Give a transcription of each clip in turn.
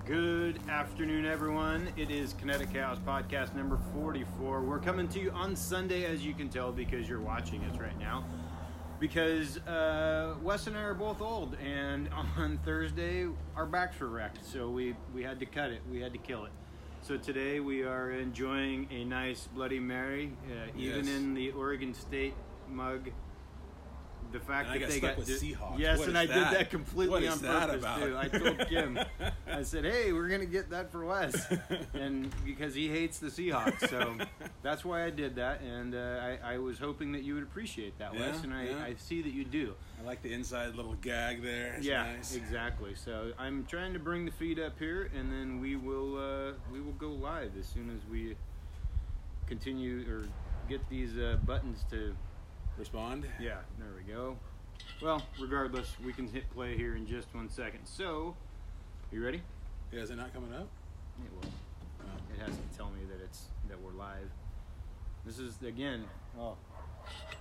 Good afternoon, everyone. It is Kinetic Chaos Podcast number 44. We're coming to you on Sunday, as you can tell, because you're watching us right now. Because Wes and I are both old, and on Thursday, our backs were wrecked. So we had to cut it. We had to kill it. So today we are enjoying a nice Bloody Mary, even in the Oregon State mug. The fact that they got with Seahawks. Yes, what and I that? did that completely on purpose about? too. I told Kim, I said, "Hey, we're gonna get that for Wes," and because he hates the Seahawks, so that's why I did that. And I was hoping that you would appreciate that, Wes, and I see that you do. I like the inside little gag there. It's nice. Exactly. So I'm trying to bring the feed up here, and then we will go live as soon as we continue or get these buttons to respond. Yeah, there we go. Well, regardless, we can hit play here in just 1 second. So, you ready? Yeah, is it not coming up? It will. It has to tell me that we're live. This is again. Oh,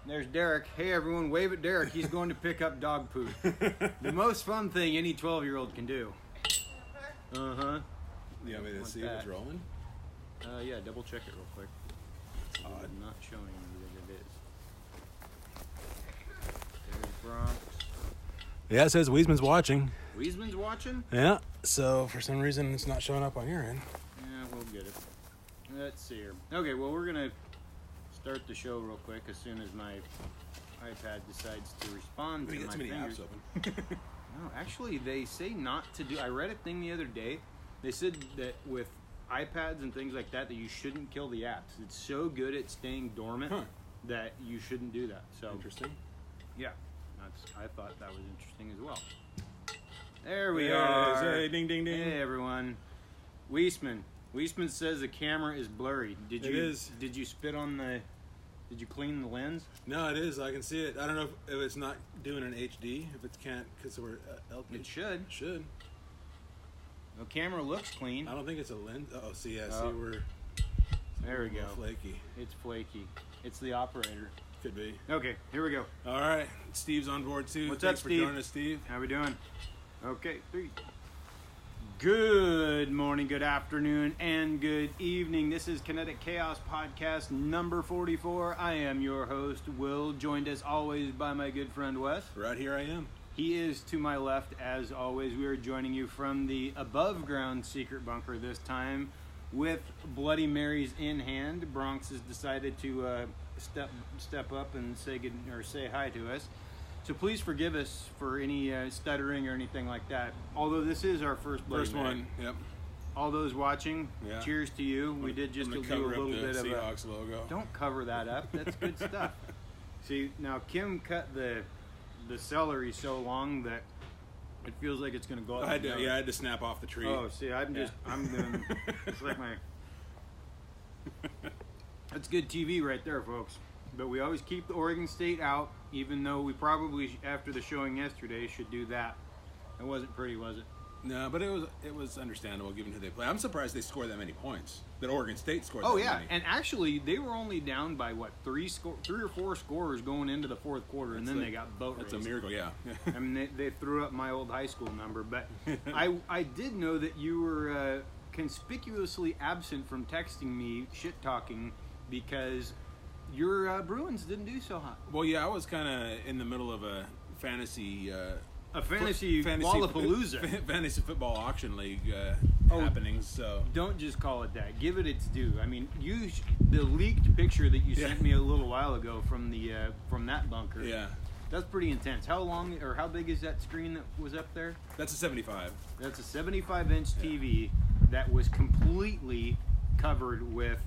there's Derek. Hey everyone, wave at Derek. He's going to pick up dog poop. The most fun thing any 12-year-old can do. You want me to see if it's rolling? Yeah, double check it real quick. It's odd. Not showing me that it is. There's Bronx. Yeah, it says Wiesman's watching. Wiesman's watching? Yeah, so for some reason it's not showing up on your end. Yeah, we'll get it. Let's see here. Okay, well, we're going to start the show real quick as soon as my iPad decides to respond to my fingers. Apps open. No, actually, they say not to do. I read a thing the other day. They said that with iPads and things like that you shouldn't kill the apps. It's so good at staying dormant that you shouldn't do that. So interesting. Yeah, I thought that was interesting as well. There we are. Hey, ding, ding, ding. Hey, everyone. Wiesman says the camera is blurry. It is. Did you spit on the... Did you clean the lens? No, it is. I can see it. I don't know if it's not doing an HD, if it can't, because we're LP. It should. Should. The camera looks clean. I don't think it's a lens. Oh, see, we're... There we go. Flaky. It's flaky. It's the operator. Could be. Okay, here we go. All right. Steve's on board, too. What's Thanks up, for Steve? joining us, Steve. How we doing? Okay, 3. Good morning, good afternoon, and good evening. This is Kinetic Chaos Podcast number 44. I am your host, Will, joined as always by my good friend, Wes. Right here I am. He is to my left, as always. We are joining you from the above-ground secret bunker this time with Bloody Marys in hand. Bronx has decided to step up and say hi to us. So please forgive us for any stuttering or anything like that. Although this is our first Bloody Mary. one, yep. All those watching, cheers to you. We did just do a little bit of Seahawks logo. Don't cover that up. That's good stuff. See, now Kim cut the celery so long that it feels like it's going to go up. I had to snap off the tree. Oh, see, I'm doing, it's like my, that's good TV right there, folks. But we always keep the Oregon State out, even though we probably, after the showing yesterday, should do that. It wasn't pretty, was it? No, but it was understandable given who they play. I'm surprised they scored that many points. That Oregon State scored that many. Oh, yeah. And actually, they were only down by, 3 or 4 scores going into the fourth quarter, and then they got boat raced. That's a miracle, yeah. I mean, they threw up my old high school number. But I did know that you were conspicuously absent from texting me, shit-talking, because your Bruins didn't do so hot. Well, yeah, I was kind of in the middle of a fantasy... fantasy Lollapalooza. Fantasy football auction league happenings. So don't just call it that. Give it its due. I mean, the leaked picture that you sent me a little while ago from that bunker. Yeah, that's pretty intense. How long or how big is that screen that was up there? That's a 75. That's a 75-inch TV that was completely covered with.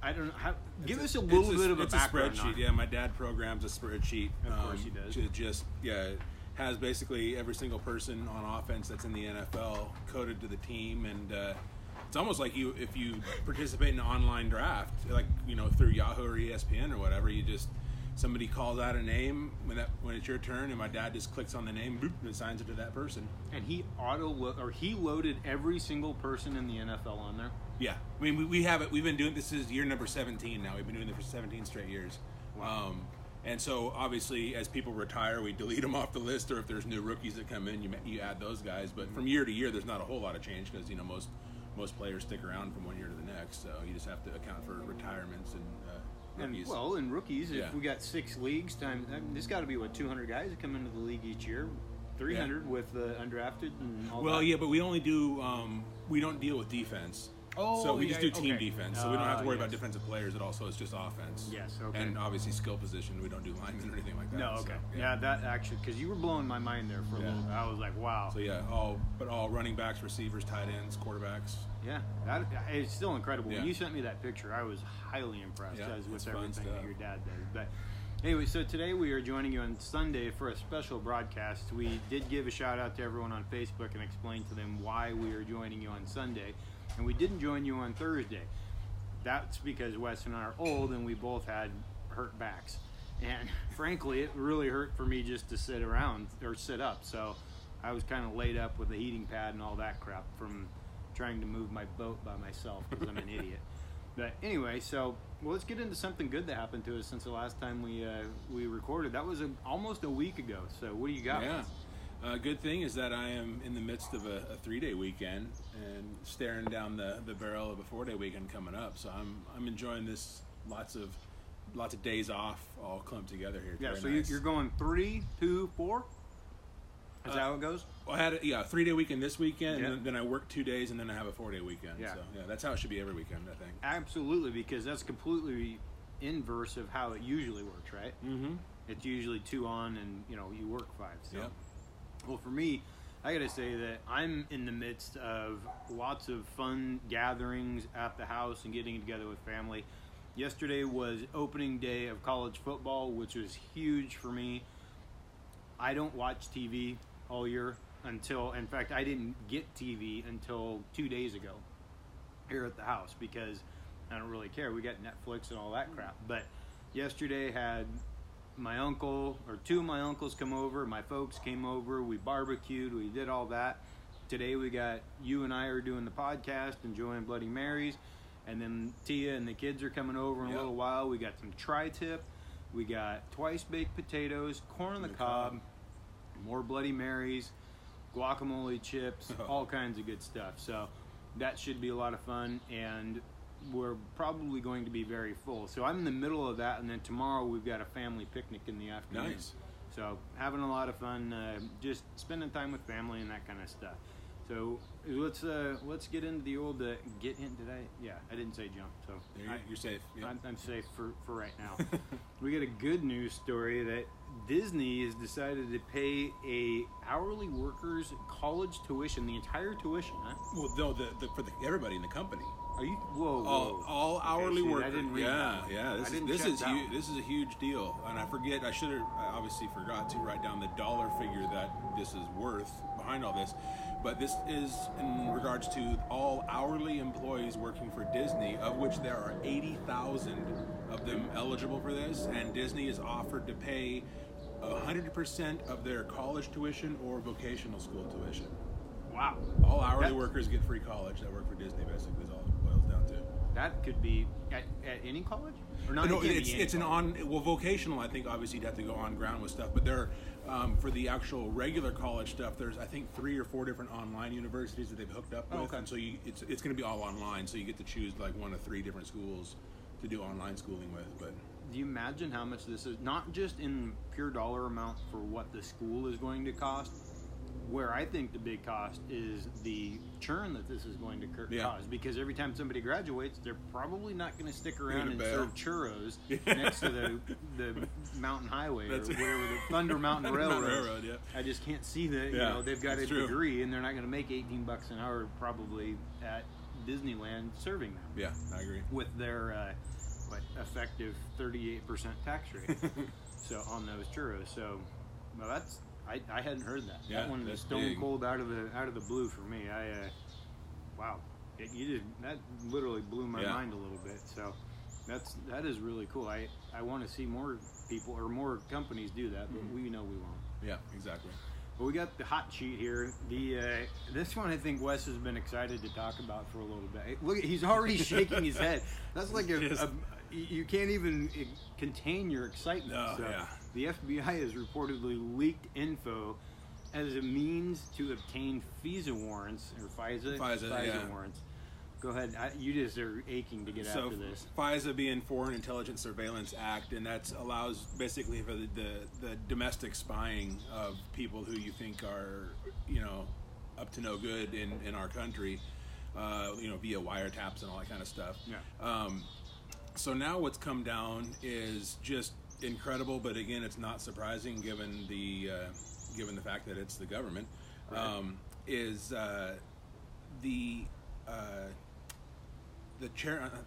I don't know how. Give us a little bit of a background. It's a spreadsheet. Yeah, my dad programs a spreadsheet. Of course he does. To just has basically every single person on offense that's in the NFL coded to the team, and it's almost like if you participate in an online draft, like through Yahoo or ESPN or whatever, somebody calls out a name when it's your turn, and my dad just clicks on the name, boop, and assigns it to that person. And he loaded every single person in the NFL on there. Yeah, I mean we have it. We've been doing this is year number 17 now. We've been doing it for 17 straight years. Wow. And so, obviously, as people retire, we delete them off the list, or if there's new rookies that come in, you add those guys. But from year to year, there's not a whole lot of change because, you know, most players stick around from one year to the next. So you just have to account for retirements and rookies. And rookies, if we got 6 leagues, there's got to be, 200 guys that come into the league each year. 300 with the undrafted and all that. Well, yeah, but we only do, we don't deal with defense. Oh, so we just do team defense. So we don't have to worry about yes. defensive players at all. So it's just offense. Yes, okay. And obviously skill position. We don't do linemen or anything like that. No, okay. So, yeah, that actually, because you were blowing my mind there for a little bit. I was like, wow. So yeah, all running backs, receivers, tight ends, quarterbacks. Yeah, it's still incredible. Yeah. When you sent me that picture, I was highly impressed as with everything that your dad does. But anyway, so today we are joining you on Sunday for a special broadcast. We did give a shout out to everyone on Facebook and explain to them why we are joining you on Sunday. And we didn't join you on Thursday. That's because Wes and I are old and we both had hurt backs. And frankly, it really hurt for me just to sit around or sit up. So I was kind of laid up with a heating pad and all that crap from trying to move my boat by myself because I'm an idiot. But anyway, so let's get into something good that happened to us since the last time we recorded. That was almost a week ago. So what do you got? Yeah. Good thing is that I am in the midst of a 3-day weekend and staring down the barrel of a 4-day weekend coming up. So I'm enjoying this. Lots of days off all clumped together here. Yeah. Very So nice. you're going 3, 2, 4. Is that how it goes? Well, I had a 3-day weekend this weekend, and then I work 2 days, and then I have a 4-day weekend. Yeah. So that's how it should be every weekend, I think. Absolutely, because that's completely inverse of how it usually works, right? Mm-hmm. It's usually 2 on, and you work 5. So. Yep. Well, for me, I got to say that I'm in the midst of lots of fun gatherings at the house and getting together with family. Yesterday was opening day of college football, which was huge for me. I don't watch TV all year in fact, I didn't get TV until 2 days ago here at the house because I don't really care. We got Netflix and all that crap. But yesterday had my uncle or 2 of my uncles come over. My folks came over. We barbecued. We did all that. Today we got you and I are doing the podcast, enjoying Bloody Marys. And then Tia and the kids are coming over in a little while. We got some tri-tip. We got twice baked potatoes, corn on the cob, more Bloody Marys, guacamole chips, all kinds of good stuff. So that should be a lot of fun. And we're probably going to be very full. So I'm in the middle of that, and then tomorrow we've got a family picnic in the afternoon. Nice. So having a lot of fun, just spending time with family and that kind of stuff. So let's get into the old get in. I didn't say jump. So You're safe. Yeah. I'm safe for right now. We got a good news story that Disney has decided to pay a hourly workers college tuition, the entire tuition, huh? Well, no, for everybody in the company. Are you? Whoa. All hourly workers. I didn't read that. Yeah. This is a huge deal, and I obviously forgot to write down the dollar figure that this is worth behind all this. But this is in regards to all hourly employees working for Disney, of which there are 80,000 of them eligible for this, and Disney is offered to pay 100% of their college tuition or vocational school tuition. Wow. All hourly workers get free college that work for Disney, basically, is all it boils down to. That could be at any college? Or not? No, it's vocational, I think, obviously you'd have to go on ground with stuff, but there for the actual regular college stuff, there's, I think, 3 or 4 different online universities that they've hooked up with, and so it's going to be all online, so you get to choose like 1 of 3 different schools to do online schooling with. But do you imagine how much this is, not just in pure dollar amount for what the school is going to cost, where I think the big cost is the churn that this is going to cause, because every time somebody graduates, they're probably not going to stick around and serve churros next to the mountain highway or whatever, the Thunder Mountain Railroad. I just can't see that. They've got a degree and they're not going to make $18 an hour probably at Disneyland serving them. Yeah, I agree. With their effective 38% tax rate, so on those churros. So, well, that's. I hadn't heard that. Yeah, that one was stone cold out of the blue for me. Wow, that literally blew my mind a little bit. So that is really cool. I want to see more people or more companies do that, but we know we won't. Yeah, exactly. Well, we got the hot sheet here. This one I think Wes has been excited to talk about for a little bit. Look, he's already shaking his head. That's like you can't even contain your excitement. No, So yeah. The FBI has reportedly leaked info as a means to obtain FISA warrants, or FISA warrants. Go ahead. You just are aching to get after this. FISA being Foreign Intelligence Surveillance Act, and that allows basically for the domestic spying of people who you think are, up to no good in our country, via wiretaps and all that kind of stuff. Yeah. So now what's come down is just incredible, but again, it's not surprising given the fact that it's the government. Right. The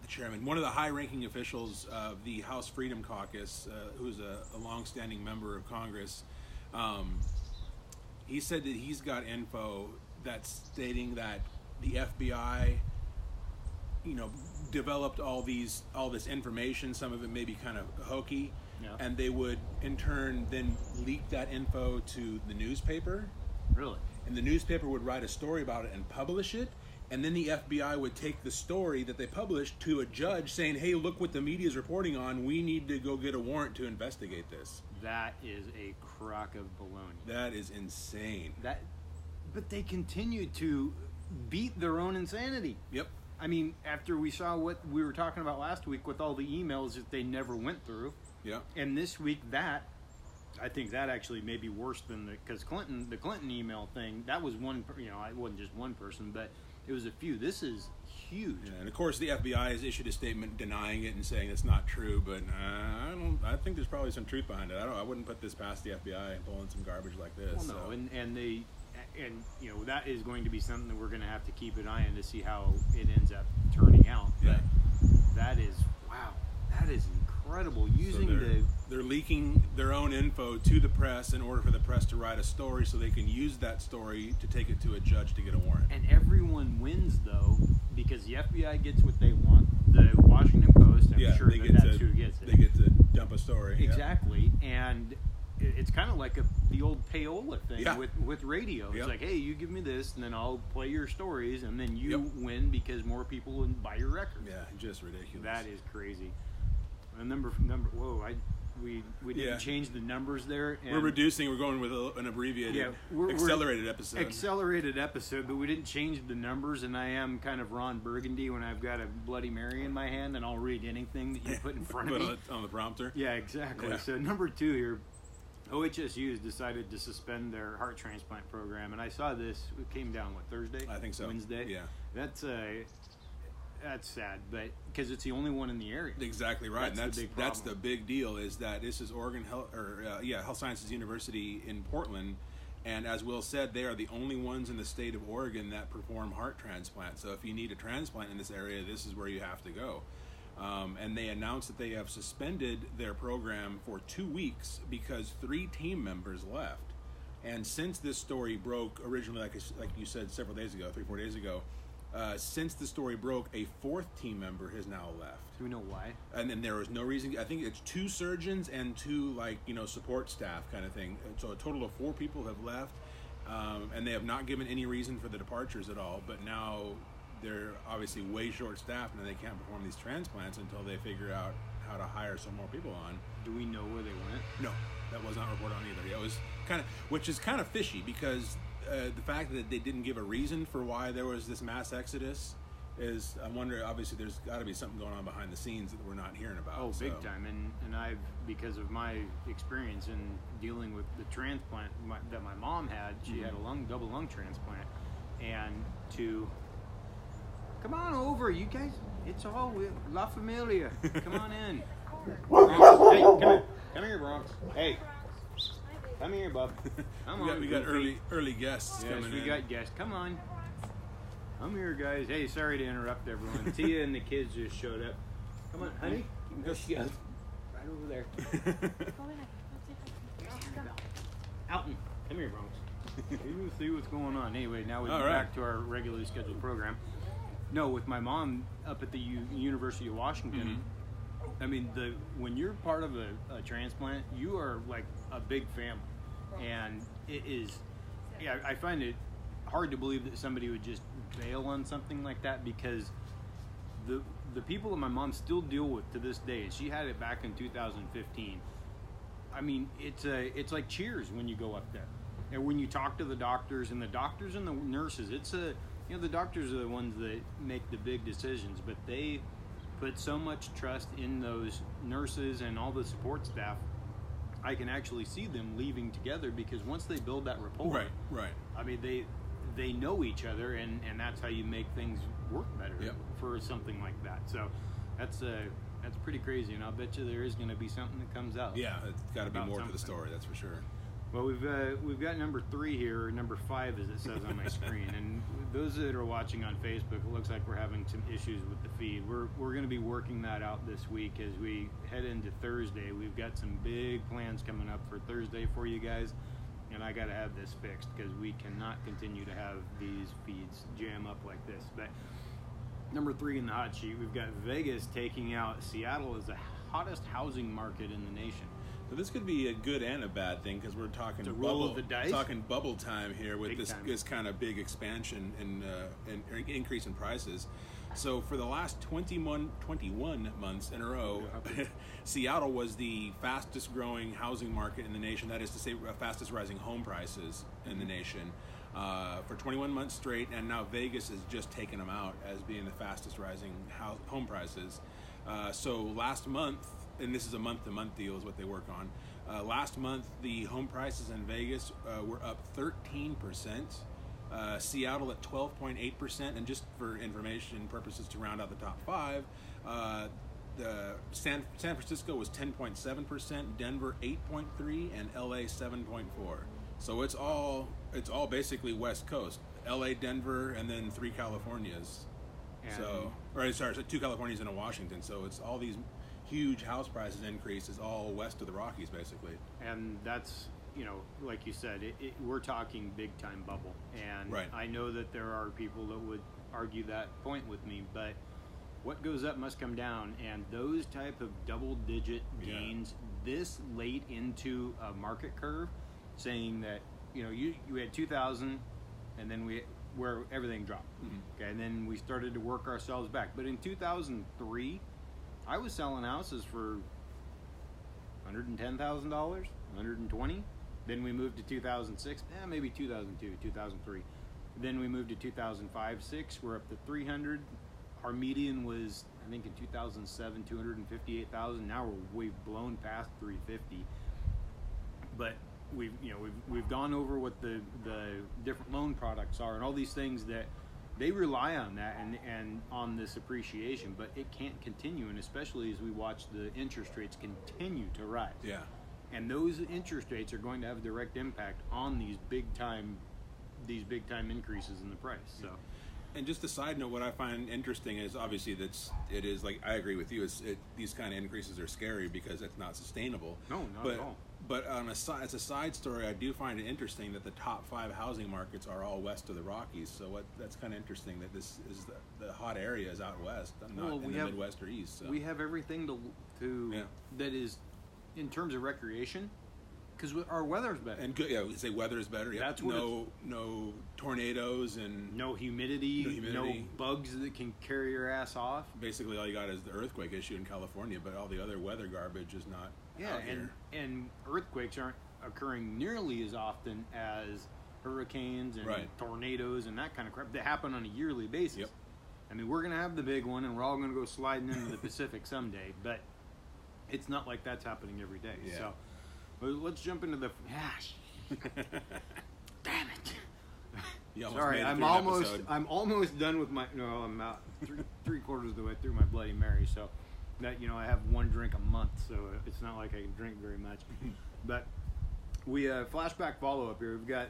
chairman, one of the high-ranking officials of the House Freedom Caucus, who's a long-standing member of Congress, he said that he's got info that's stating that the FBI, developed all this information. Some of it may be kind of hokey, yeah. And they would in turn then leak that info to the newspaper. Really? And the newspaper would write a story about it and publish it. And then the FBI would take the story that they published to a judge saying, hey, look what the media is reporting on. We need to go get a warrant to investigate this. That is a crock of baloney. That is insane. But they continue to beat their own insanity. Yep. I mean, after we saw what we were talking about last week with all the emails that they never went through. Yeah. And this week I think that actually may be worse than because the Clinton email thing, that was one, it wasn't just one person, but it was a few. This is huge. Yeah, and of course the FBI has issued a statement denying it and saying it's not true, but I think there's probably some truth behind it. I wouldn't put this past the FBI pulling some garbage like this. Well, no, so. and that is going to be something that we're going to have to keep an eye on to see how it ends up turning out. Yeah. But that is incredible. They're leaking their own info to the press in order for the press to write a story so they can use that story to take it to a judge to get a warrant. And everyone wins, though, because the FBI gets what they want. The Washington Post, I'm sure that's who gets it. They get to dump a story. Exactly. Yeah. And it's kind of like the old payola thing with radio. It's like, hey, you give me this, and then I'll play your stories, and then you win because more people will buy your records. Yeah, just ridiculous. That is crazy. Number. Whoa, we didn't change the numbers there. And we're going with an abbreviated, accelerated episode. Accelerated episode, but we didn't change the numbers, and I am kind of Ron Burgundy when I've got a Bloody Mary in my hand, and I'll read anything that you put in front of me. On the prompter? Yeah, exactly. Yeah. So number 2 here, OHSU has decided to suspend their heart transplant program, and I saw this. It came down, Thursday? I think so. Wednesday? Yeah. That's sad, but because it's the only one in the area. Exactly right, That's the big deal. Is that this is Oregon Health Sciences University in Portland, and as Will said, they are the only ones in the state of Oregon that perform heart transplants. So if you need a transplant in this area, this is where you have to go. And they announced that they have suspended their program for 2 weeks because 3 team members left. And since this story broke originally, like you said, 3-4 days ago. Since the story broke, a 4th team member has now left. Do we know why? And then there was no reason. I think it's 2 surgeons and 2 support staff kind of thing. So a total of 4 people have left, and they have not given any reason for the departures at all. But now they're obviously way short-staffed, and they can't perform these transplants until they figure out how to hire some more people on. Do we know where they went? No, that was not reported on either. It was which is kind of fishy because. The fact that they didn't give a reason for why there was this mass exodus is, I wonder, obviously there's got to be something going on behind the scenes that we're not hearing about. Oh, big time. And I've, because of my experience in dealing with the transplant that my mom had, she had a double lung transplant. And come on over, you guys. It's all La Familia. Come on in. Bronx. Hey, come here, Bronx. Hey. Come here, bub. We got early guests coming in. Yes, we got guests. Come on. Come here, guys. Hey, sorry to interrupt everyone. Tia and the kids just showed up. Come on, honey. There she goes. Right over there. Alton, come here, Bronx. We'll see what's going on. Anyway, now we're back to our regularly scheduled program. No, with my mom up at the University of Washington, I mean, when you're part of a transplant, you are like a big family. And it is, I find it hard to believe that somebody would just bail on something like that because the people that my mom still deal with to this day, she had it back in 2015. I mean, it's like Cheers when you go up there, and when you talk to the doctors and the nurses, the doctors are the ones that make the big decisions, but they put so much trust in those nurses and all the support staff. I can actually see them leaving together because once they build that rapport, right. I mean, they know each other, and that's how you make things work better for something like that. So that's pretty crazy, and I'll bet you there is going to be something that comes out. Yeah, it's got to be more to the story, that's for sure. Well, we've got number 3 here, or number 5 as it says on my screen, and those that are watching on Facebook, it looks like we're having some issues with the feed. We're going to be working that out this week as we head into Thursday. We've got some big plans coming up for Thursday for you guys, and I got to have this fixed because we cannot continue to have these feeds jam up like this. But number 3 in the hot sheet, we've got Vegas taking out Seattle as the hottest housing market in the nation. So this could be a good and a bad thing because we're talking bubble time here with this kind of big expansion and increase in prices. So for the last 21 months in a row, Seattle was the fastest growing housing market in the nation. That is to say, fastest rising home prices in the nation for 21 months straight. And now Vegas has just taken them out as being the fastest rising home prices. So last month, and this is a month-to-month deal is what they work on. Last month, the home prices in Vegas were up 13%. Seattle at 12.8%, and just for information purposes to round out the top 5, the San Francisco was 10.7%, Denver 8.3%, and LA 7.4%. So it's all basically West Coast. LA, Denver, and then 3 Californias. So 2 Californias and a Washington. So it's all these huge house prices increases all west of the Rockies, basically. And that's, like you said, we're talking big time bubble. And I know that there are people that would argue that point with me, but what goes up must come down. And those type of double-digit gains this late into a market curve, saying that you had 2000, and then where everything dropped. Okay, and then we started to work ourselves back. But in 2003. I was selling houses for $110,000, $120,000. Then we moved to 2006, maybe 2002, 2003. Then we moved to 2005, 6. We're up to 300. Our median was, I think, in 2007, 258,000. Now we've blown past 350. But we've gone over what the different loan products are and all these things that. They rely on that and on this appreciation, but it can't continue, and especially as we watch the interest rates continue to rise. Yeah. And those interest rates are going to have a direct impact on these big time increases in the price. So. And just a side note, what I find interesting is obviously it is like I agree with you. These kind of increases are scary because it's not sustainable. No, not at all. But as a side story, I do find it interesting that the top 5 housing markets are all west of the Rockies. So that's kind of interesting that this is the hot areas out west, not in the Midwest or East. So. We have everything to that is in terms of recreation. Because our weather's better. And good, we say weather is better. That's no tornadoes and no humidity, no bugs that can carry your ass off. Basically, all you got is the earthquake issue in California, but all the other weather garbage is not. Out here. And earthquakes aren't occurring nearly as often as hurricanes and tornadoes and that kind of crap that happen on a yearly basis. Yep. I mean, we're gonna have the big one, and we're all gonna go sliding into the Pacific someday, but it's not like that's happening every day. Yeah. So. Well, let's jump into the. Damn it! Sorry, I'm almost done with my. No, I'm about 3/4 of the way through my Bloody Mary. So that I have one drink a month, so it's not like I can drink very much. But we flashback follow up here. We've got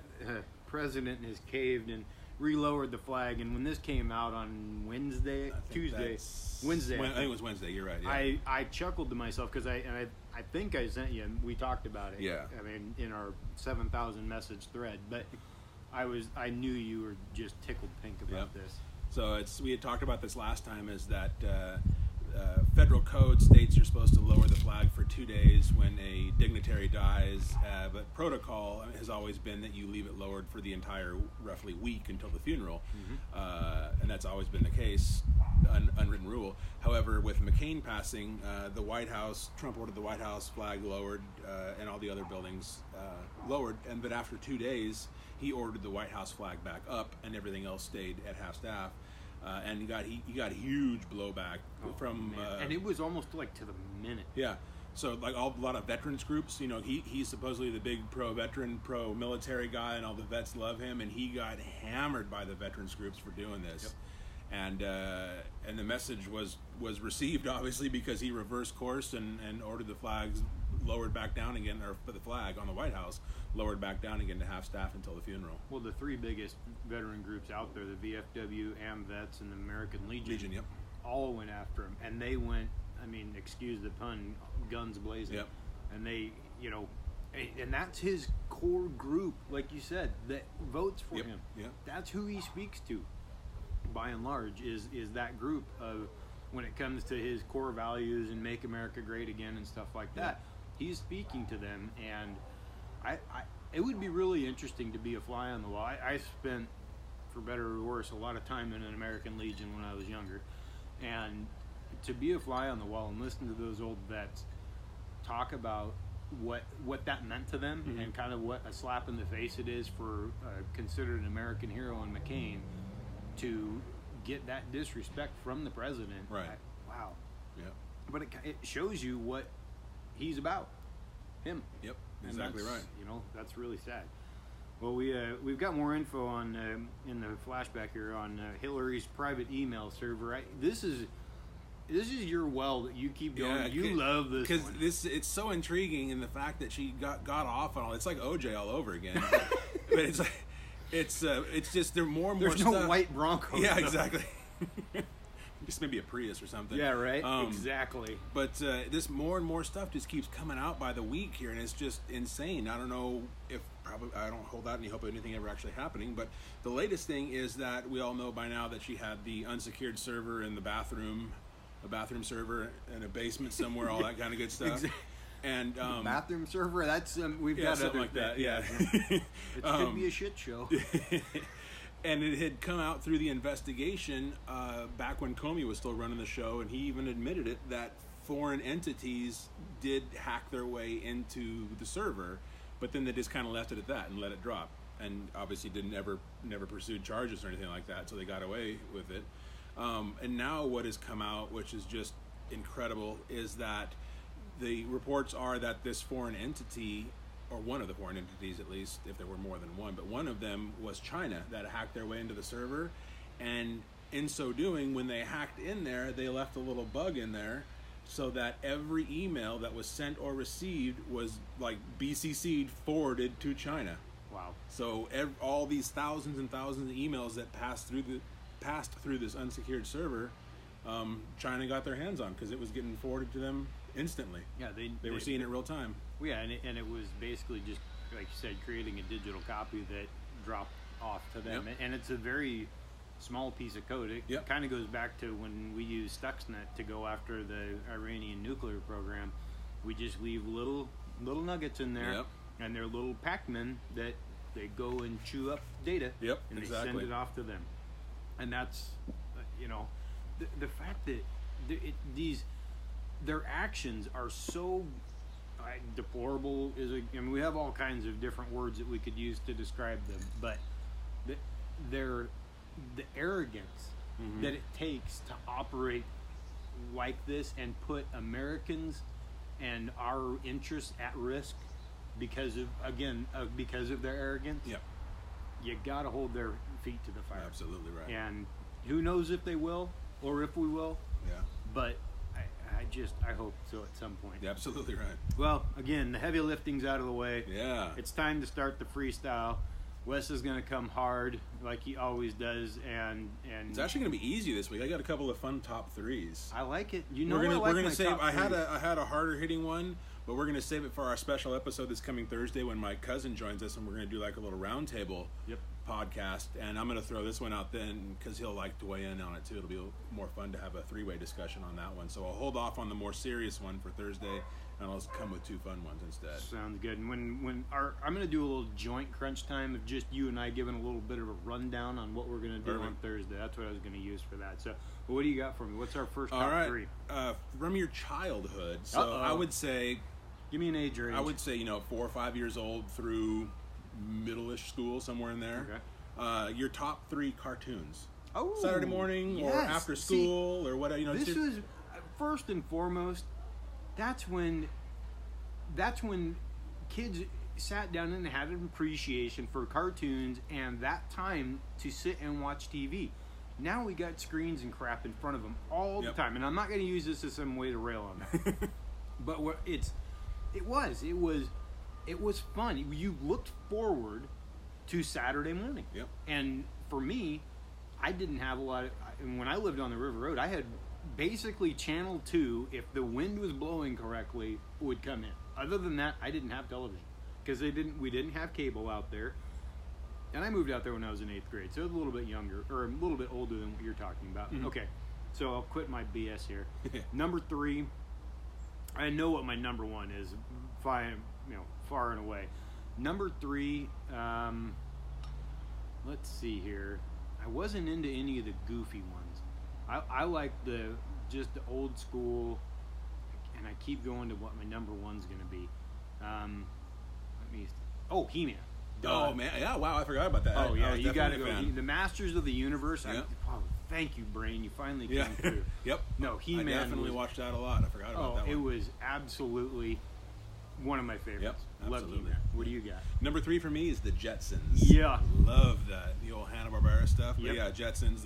President has caved and relowered the flag, and when this came out on Wednesday. I think it was Wednesday. You're right. Yeah. I chuckled to myself because I think I sent you. We talked about it. Yeah. I mean, in our 7,000 message thread, but I knew you were just tickled pink about this. So we had talked about this last time. Is that federal code states you're supposed to lower the flag for 2 days when a dignitary dies, but protocol has always been that you leave it lowered for the entire roughly week until the funeral, and that's always been the case. unwritten rule. However, with McCain passing, the White House, Trump ordered the White House flag lowered, and all the other buildings lowered. And but after 2 days, he ordered the White House flag back up, and everything else stayed at half staff. And he got huge blowback from, and it was almost like to the minute. Yeah. So like a lot of veterans groups, you know, he's supposedly the big pro-veteran, pro-military guy, and all the vets love him, and he got hammered by the veterans groups for doing this. Yep. And the message was received, obviously, because he reversed course and ordered the flags lowered back down again, or the flag on the White House lowered back down again to half staff until the funeral. Well, the three biggest veteran groups out there, the VFW, AMVETS, and the American Legion, Yep, all went after him, and they went, I mean, excuse the pun, guns blazing. Yep. And they, you know, and that's his core group, like you said, that votes for him. Yep. That's who he speaks to, by and large, is that group of, when it comes to his core values and make America great again and stuff like that. He's speaking to them, and it would be really interesting to be a fly on the wall. I spent, for better or worse, a lot of time in an American Legion when I was younger, and to be a fly on the wall and listen to those old vets talk about what that meant to them, and kind of what a slap in the face it is for considered an American hero in McCain to get that disrespect from the president. Right. Wow. Yeah. But it shows you what he's about. Him. Yep. And Exactly that's, right. You know, that's really sad. Well, we've got more info on in the flashback here on Hillary's private email server. This is your well that you keep going. Yeah, you love this because one. it's so intriguing in the fact that she got off on all. It's like OJ all over again. But it's like it's just there more and more There's stuff. no white Bronco. Yeah, exactly. Just maybe a Prius or something. Yeah, right. Exactly. But this more and more stuff just keeps coming out by the week here, and it's just insane. I don't know if I don't hold out any hope of anything ever actually happening. But the latest thing is that we all know by now that she had the unsecured server in the bathroom, a bathroom server in a basement somewhere, all that kind of good stuff. Exactly. And bathroom server. That's we've got something like that. Yeah. It could be a shit show. And it had come out through the investigation back when Comey was still running the show, and he even admitted it, that foreign entities did hack their way into the server, but then they just kind of left it at that and let it drop, and obviously never pursued charges or anything like that, so they got away with it. And now what has come out, which is just incredible, is that the reports are that this foreign entity, or one of the foreign entities at least, if there were more than one, but one of them was China that hacked their way into the server, and in so doing, when they hacked in there, they left a little bug in there so that every email that was sent or received was like BCC'd, forwarded to China. Wow. So all these thousands and thousands of emails that passed through this unsecured server, China got their hands on, because it was getting forwarded to them instantly. Yeah, they were seeing it real time. Yeah, and it was basically just, like you said, creating a digital copy that dropped off to them. Yep. And it's a very small piece of code. It kind of goes back to when we use Stuxnet to go after the Iranian nuclear program. We just leave little nuggets in there, and they're little Pac-Men that they go and chew up data, and they send it off to them. And that's, you know, the fact that their actions are so deplorable I mean, we have all kinds of different words that we could use to describe them, but the arrogance that it takes to operate like this and put Americans and our interests at risk because of their arrogance. You gotta hold their feet to the fire. Absolutely right. And who knows if they will or if we will. But I hope so at some point. You're absolutely right. Well, again, the heavy lifting's out of the way. Yeah. It's time to start the freestyle. Wes is going to come hard like he always does, and it's actually going to be easy this week. I got a couple of fun top threes. I like it. You know, we're gonna save. I had a harder hitting one, but we're going to save it for our special episode this coming Thursday when my cousin joins us, and we're going to do like a little round table. podcast, and I'm going to throw this one out then because he'll like to weigh in on it too. It'll be more fun to have a three-way discussion on that one. So I'll hold off on the more serious one for Thursday, and I'll come with two fun ones instead. Sounds good. And I'm going to do a little joint crunch time of just you and I giving a little bit of a rundown on what we're going to do on Thursday. That's what I was going to use for that. So what do you got for me? What's our first top three? From your childhood. So I would say, give me an age range. I would say 4 or 5 years old through middle-ish school, somewhere in there. Okay. Your top 3 cartoons. Oh, Saturday morning or after school or whatever. This was first and foremost. That's when kids sat down and had an appreciation for cartoons and that time to sit and watch TV. Now we got screens and crap in front of them all the time, and I'm not going to use this as some way to rail on that. But it was fun. You looked forward to Saturday morning. Yep. And for me, I didn't have a lot of... When I lived on the River Road, I had basically Channel 2, if the wind was blowing correctly, would come in. Other than that, I didn't have television. Because we didn't have cable out there. And I moved out there when I was in 8th grade, so I was a little bit younger, or a little bit older than what you're talking about. Mm-hmm. Okay, so I'll quit my BS here. Number 3... I know what my number 1 is, far and away. Number 3, let's see here. I wasn't into any of the goofy ones. I like the old school, and I keep going to what my number 1's going to be. He-Man. Oh man, yeah! Wow, I forgot about that. Oh yeah, you got to go. The Masters of the Universe. Yep. Thank you, brain. You finally came through. Yep. No, He-Man. I definitely watched that a lot. I forgot about that one. It was absolutely one of my favorites. Yep, Love He-Man. What do you got? Number 3 for me is the Jetsons. Yeah. Love that. The old Hanna-Barbera stuff. Yep. But yeah, Jetsons,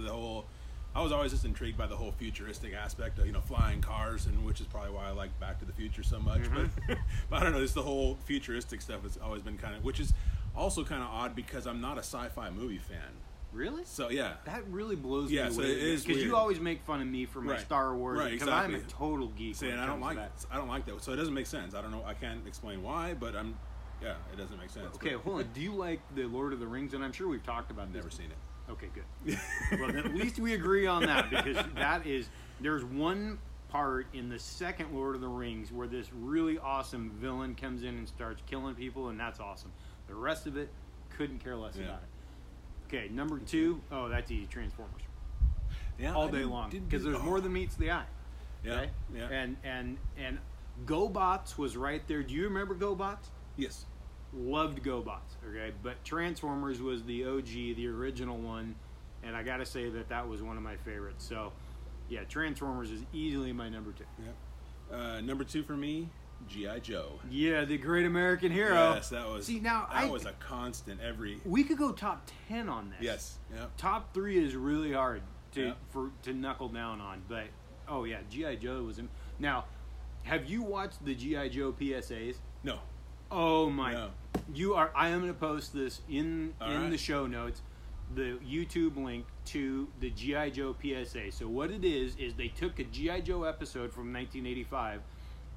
I was always just intrigued by the whole futuristic aspect of, flying cars, and which is probably why I like Back to the Future so much. Mm-hmm. But I don't know, just the whole futuristic stuff has always been which is also kind of odd because I'm not a sci-fi movie fan. Really? So yeah, that really blows me away. So it is because you always make fun of me for my Star Wars, right? Because Exactly. I'm a total geek. And I don't like that. So it doesn't make sense. I don't know. I can't explain why, but it doesn't make sense. Okay, hold on. Do you like the Lord of the Rings? And I'm sure we've talked about this. Never seen it. Okay, good. Well, at least we agree on that, because there's one part in the second Lord of the Rings where this really awesome villain comes in and starts killing people, and that's awesome. The rest of it, couldn't care less about it. Okay, number 2. Oh, that's easy. Transformers. Yeah, all day long, because there's more than meets the eye. Yeah, okay? yeah. And GoBots was right there. Do you remember GoBots? Yes. Loved GoBots. Okay, but Transformers was the OG, the original one, and I gotta say that was one of my favorites. So, yeah, Transformers is easily my number 2. Yep. Number 2 for me, G.I. Joe. Yeah, the Great American Hero. Yes, that was. See, now that was a constant every. We could go top 10 on this. Yes. Yep. Top 3 is really hard to knuckle down on, but G.I. Joe was. Now, have you watched the G.I. Joe PSAs? No. Oh my! No. You are. I am going to post this in the show notes, the YouTube link to the G.I. Joe PSA. So what it is they took a G.I. Joe episode from 1985.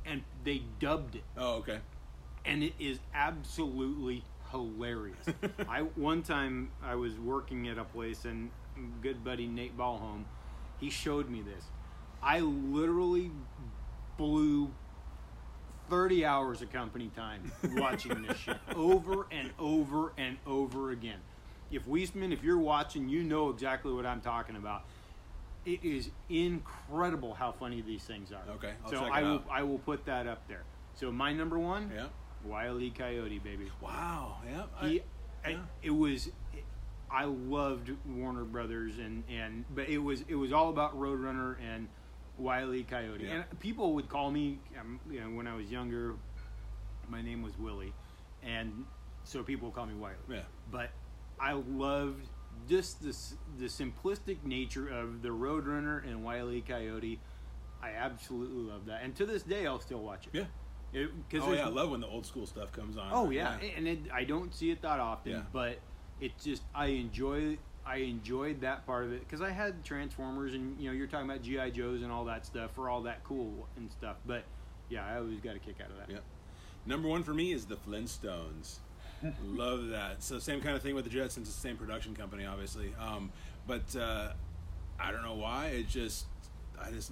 And they dubbed it. Oh, okay. And it is absolutely hilarious. One time I was working at a place, and good buddy Nate Ballholm, he showed me this. I literally blew 30 hours of company time watching this shit over and over and over again. If Weisman, if you're watching, you know exactly what I'm talking about. It is incredible how funny these things are. Okay, I'll check it out. I will put that up there. So my number 1, Wile E. Coyote, baby. Wow, yeah. I loved Warner Brothers, but it was all about Roadrunner and Wile E. Coyote. Yeah. And people would call me, when I was younger, my name was Willie, and so people would call me Wile. Yeah. But I loved just the simplistic nature of the Roadrunner and Wile E. Coyote. I absolutely love that, and to this day I'll still watch it. Yeah. I love when the old school stuff comes on. Oh yeah, and I don't see it that often, but it's just I enjoyed that part of it, because I had Transformers, and you're talking about G.I. Joes and all that stuff for all that cool and stuff. But yeah, I always got a kick out of that. Yeah. Number 1 for me is the Flintstones. Love that. So same kind of thing with the Jetsons. It's the same production company, obviously. But I don't know why. I just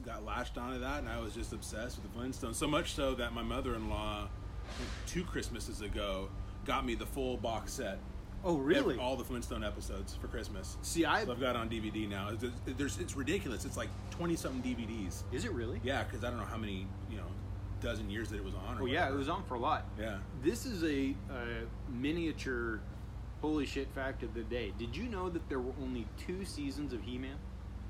got latched onto that, and I was just obsessed with the Flintstones. So much so that my mother-in-law, 2 Christmases ago, got me the full box set. Oh, really? All the Flintstone episodes for Christmas. See, so I've got it on DVD now. It's ridiculous. It's like 20-something DVDs. Is it really? Yeah, because I don't know how many, dozen years that it was on. Oh, yeah, it was on for a lot. Yeah. This is a miniature holy shit fact of the day. Did you know that there were only 2 seasons of He-Man?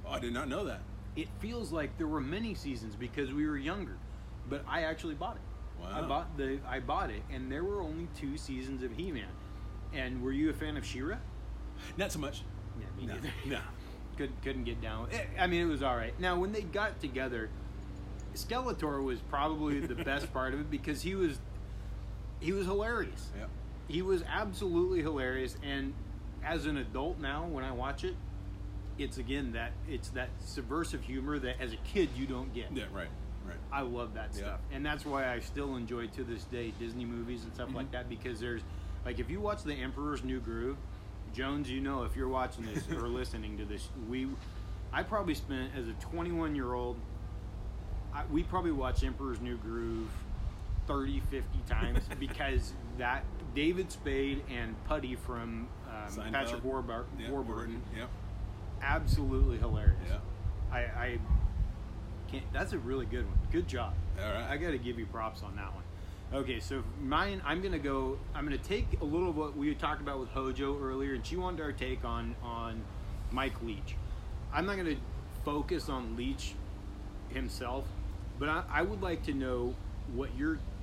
Oh, I did not know that. It feels like there were many seasons because we were younger, but I actually bought it. Wow. I bought it, and there were only 2 seasons of He-Man. And were you a fan of She-Ra? Not so much. Yeah, me neither. No. Couldn't get down. I mean, it was all right. Now, when they got together, Skeletor was probably the best part of it because he was hilarious. Yeah. He was absolutely hilarious, and as an adult now, when I watch it, it's that subversive humor that as a kid you don't get. Yeah, right. I love that stuff, and that's why I still enjoy to this day Disney movies and stuff like that, because there's, like, if you watch The Emperor's New Groove, Jones, if you're watching this or listening to this, I probably spent, as a 21-year-old, we probably watched Emperor's New Groove 30, 50 times because that David Spade and Putty from Patrick Warburton, absolutely hilarious. Yeah. I can't. That's a really good one. Good job. All right. I got to give you props on that one. Okay, so mine, I'm gonna take a little of what we talked about with Hojo earlier, and she wanted our take on Mike Leach. I'm not gonna focus on Leach himself, but I would like to know what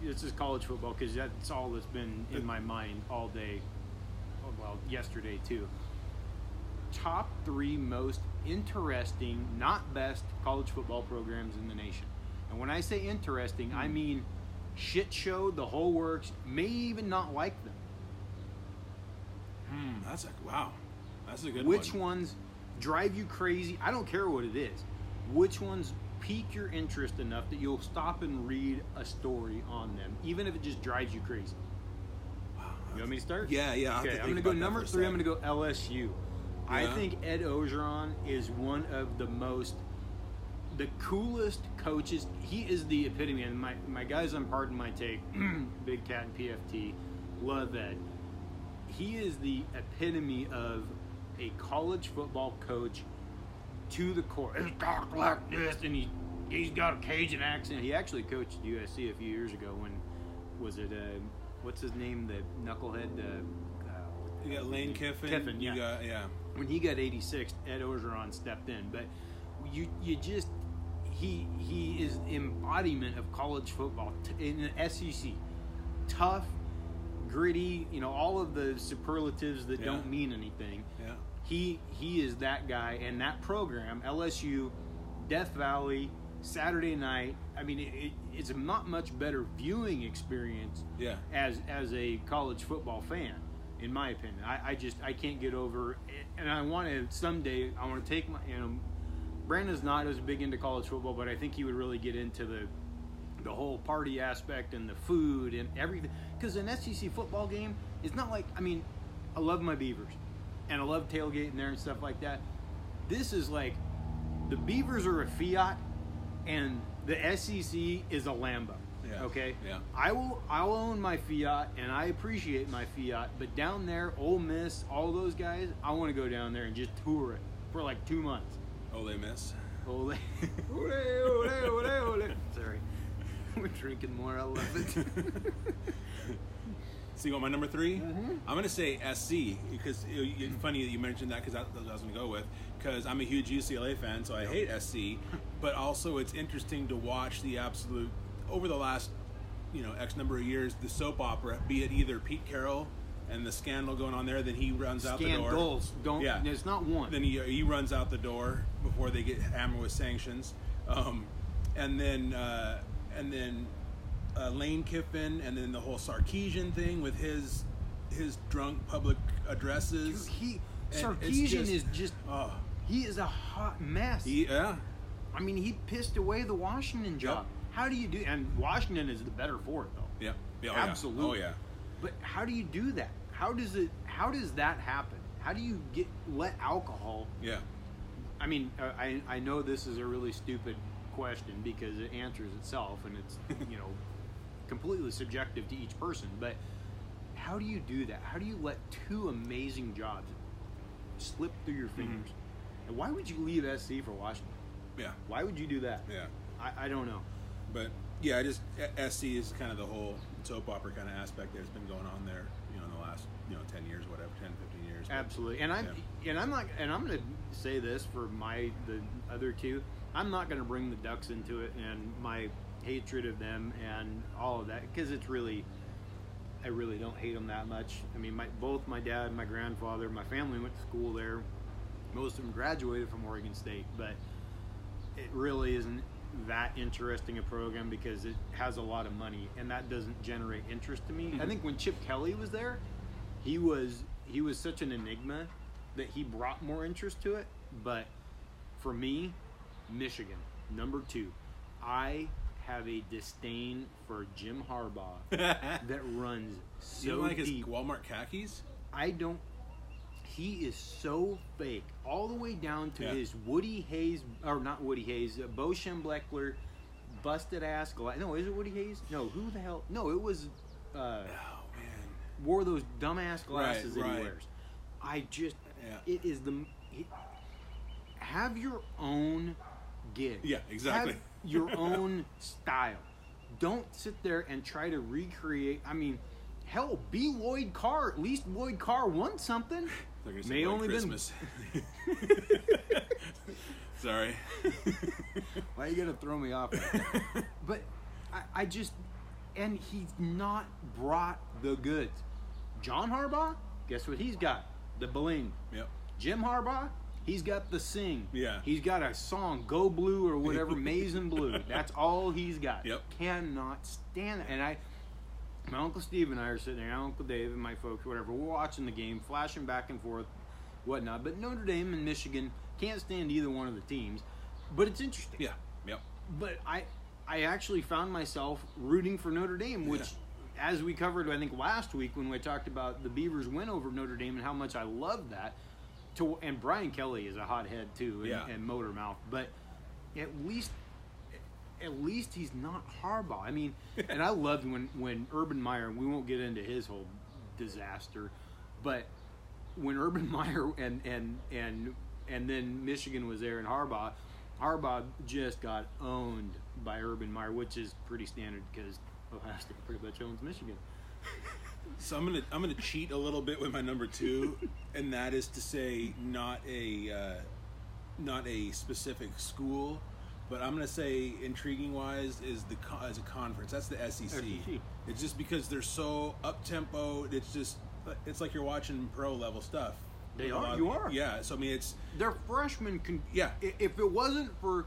this is college football, because that's all that's been in my mind all day. Well, yesterday too. Top 3 most interesting, not best, college football programs in the nation. And when I say interesting, I mean shit show, the whole works, may even not like them. That's a good one. Which ones drive you crazy? I don't care what it is. Which ones pique your interest enough that you'll stop and read a story on them, even if it just drives you crazy? Wow. You want me to start? Yeah. Okay, I'm going to go number 3. I'm going to go LSU. Yeah. I think Ed Orgeron is one of the coolest coaches. He is the epitome, and my guys on Pardon My Take, Big Cat and PFT, love Ed. He is the epitome of a college football coach to the core. He talks like this, and he's got a Cajun accent. He actually coached USC a few years ago when, what's his name, the knucklehead? You got Lane Kiffin. Yeah. When he got 86, Ed Orgeron stepped in. But he is embodiment of college football in the SEC. Tough, gritty, all of the superlatives that don't mean anything. Yeah. He is that guy, and that program, LSU, Death Valley, Saturday night. I mean, it's a not much better viewing experience as a college football fan, in my opinion. I can't get over it, and I want to take my, Brandon's not as big into college football, but I think he would really get into the whole party aspect and the food and everything, because an SEC football game is not like, I love my Beavers and I love tailgating there and stuff like that. This is like, the Beavers are a Fiat and the SEC is a Lambo. Yeah. Okay. Yeah. I'll own my Fiat, and I appreciate my Fiat. But down there, Ole Miss, all those guys, I want to go down there and just tour it for like 2 months. Ole Miss. Ole. Ole. Sorry, we're drinking more. I love it. So you want my number 3? Mm-hmm. I'm going to say SC, because it's funny that you mentioned that, because that's what I was going to go with, because I'm a huge UCLA fan, so I hate SC, but also it's interesting to watch the absolute, over the last, X number of years, the soap opera, be it either Pete Carroll and the scandal going on there, then he runs out the door. Scandals. There's not one. Then he runs out the door before they get hammered with sanctions. And then Lane Kiffin, and then the whole Sarkisian thing with his drunk public addresses. Sarkisian is just he is a hot mess. He pissed away the Washington job. Yep. How do you do? And Washington is the better for it, though. Yeah. Absolutely. Oh yeah. But how do you do that? how does that happen? How do you let alcohol? Yeah. I mean, I know this is a really stupid question because it answers itself, and it's completely subjective to each person. But how do you do that? How do you let two amazing jobs slip through your fingers? And why would you leave SC for Washington? Yeah. Why would you do that? Yeah. I don't know. But yeah, SC is kind of the whole soap opera kind of aspect that's been going on there, in the last 10 years, whatever, 10, 15 years. Absolutely. And I'm going to say this for the other two. I'm not going to bring the Ducks into it and my hatred of them and all of that, because I really don't hate them that much. I mean, both my dad and my grandfather, my family went to school there. Most of them graduated from Oregon State, but it really isn't that interesting a program because it has a lot of money, and that doesn't generate interest to me. I think when Chip Kelly was there, he was such an enigma that he brought more interest to it. But for me, Michigan, number 2. I have a disdain for Jim Harbaugh that runs so you don't like deep. his Walmart khakis? I don't. He is so fake, all the way down to his Woody Hayes, or not Woody Hayes, Bo Schembechler, busted ass glass. No, is it Woody Hayes? No, who the hell? No, it was. Man, wore those dumbass glasses that he right. wears. It is have your own gig. Yeah, exactly. Have your own style. Don't sit there and try to recreate. I mean, hell, be Lloyd Carr. At least Lloyd Carr won something. May only Christmas. Sorry. Why are you gonna throw me off? But I just, and he's not brought the goods. John Harbaugh, guess what he's got? The bling. Yep. Jim Harbaugh, he's got the sing. Yeah. He's got a song, Go Blue or whatever, Maize and Blue. That's all he's got. Yep. Cannot stand it. And my Uncle Steve and I are sitting there, Uncle Dave and my folks, whatever, we're watching the game, flashing back and forth, whatnot. But Notre Dame and Michigan, can't stand either one of the teams. But it's interesting. Yeah. Yep. But I actually found myself rooting for Notre Dame, which, as we covered, I think, last week when we talked about the Beavers' win over Notre Dame and how much I love that. And Brian Kelly is a hothead, too, and motor mouth. But at least he's not Harbaugh. I mean, and I loved when Urban Meyer, we won't get into his whole disaster, but when Urban Meyer and then Michigan was there and Harbaugh just got owned by Urban Meyer, which is pretty standard because Ohio State pretty much owns Michigan. So I'm gonna cheat a little bit with my number 2, and that is to say not a specific school, but I'm gonna say intriguing wise is as a conference. That's the SEC. It's just because they're so up tempo. It's like you're watching pro level stuff. You are. Yeah. So I mean, their freshmen can. Yeah. If it wasn't for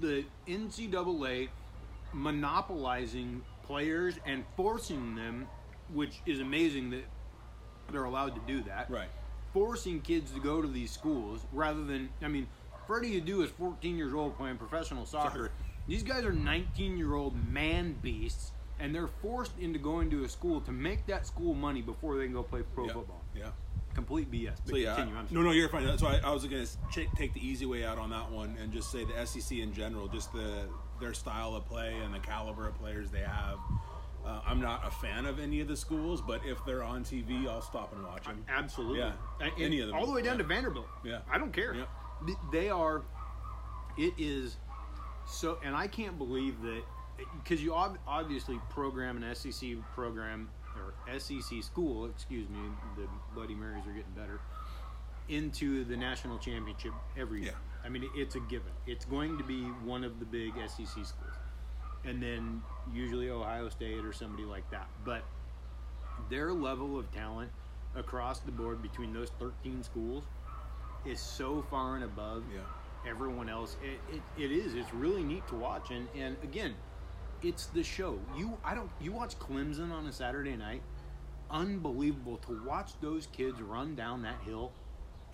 the NCAA monopolizing players and forcing them, which is amazing that they're allowed to do that. Right. Forcing kids to go to these schools rather than, I mean, Freddie Adu is 14 years old playing professional soccer. Sure. These guys are 19-year-old man beasts, and they're forced into going to a school to make that school money before they can go play pro football. Yeah. Complete BS. So no, you're fine. That's why I was going to take the easy way out on that one and just say the SEC in general, just their style of play and the caliber of players they have. I'm not a fan of any of the schools, but if they're on TV, I'll stop and watch them. Absolutely. Yeah. Any of them. All the way down to Vanderbilt. Yeah. I don't care. Yeah. They are. It is so, and I can't believe that, because you obviously program an SEC program or SEC school, excuse me, the Bloody Marys are getting better, into the national championship every year. I mean, it's a given. It's going to be one of the big SEC schools. And then usually Ohio State or somebody like that. But their level of talent across the board between those 13 schools is so far and above everyone else. It is. It's really neat to watch. And again, it's the show. You watch Clemson on a Saturday night. Unbelievable to watch those kids run down that hill.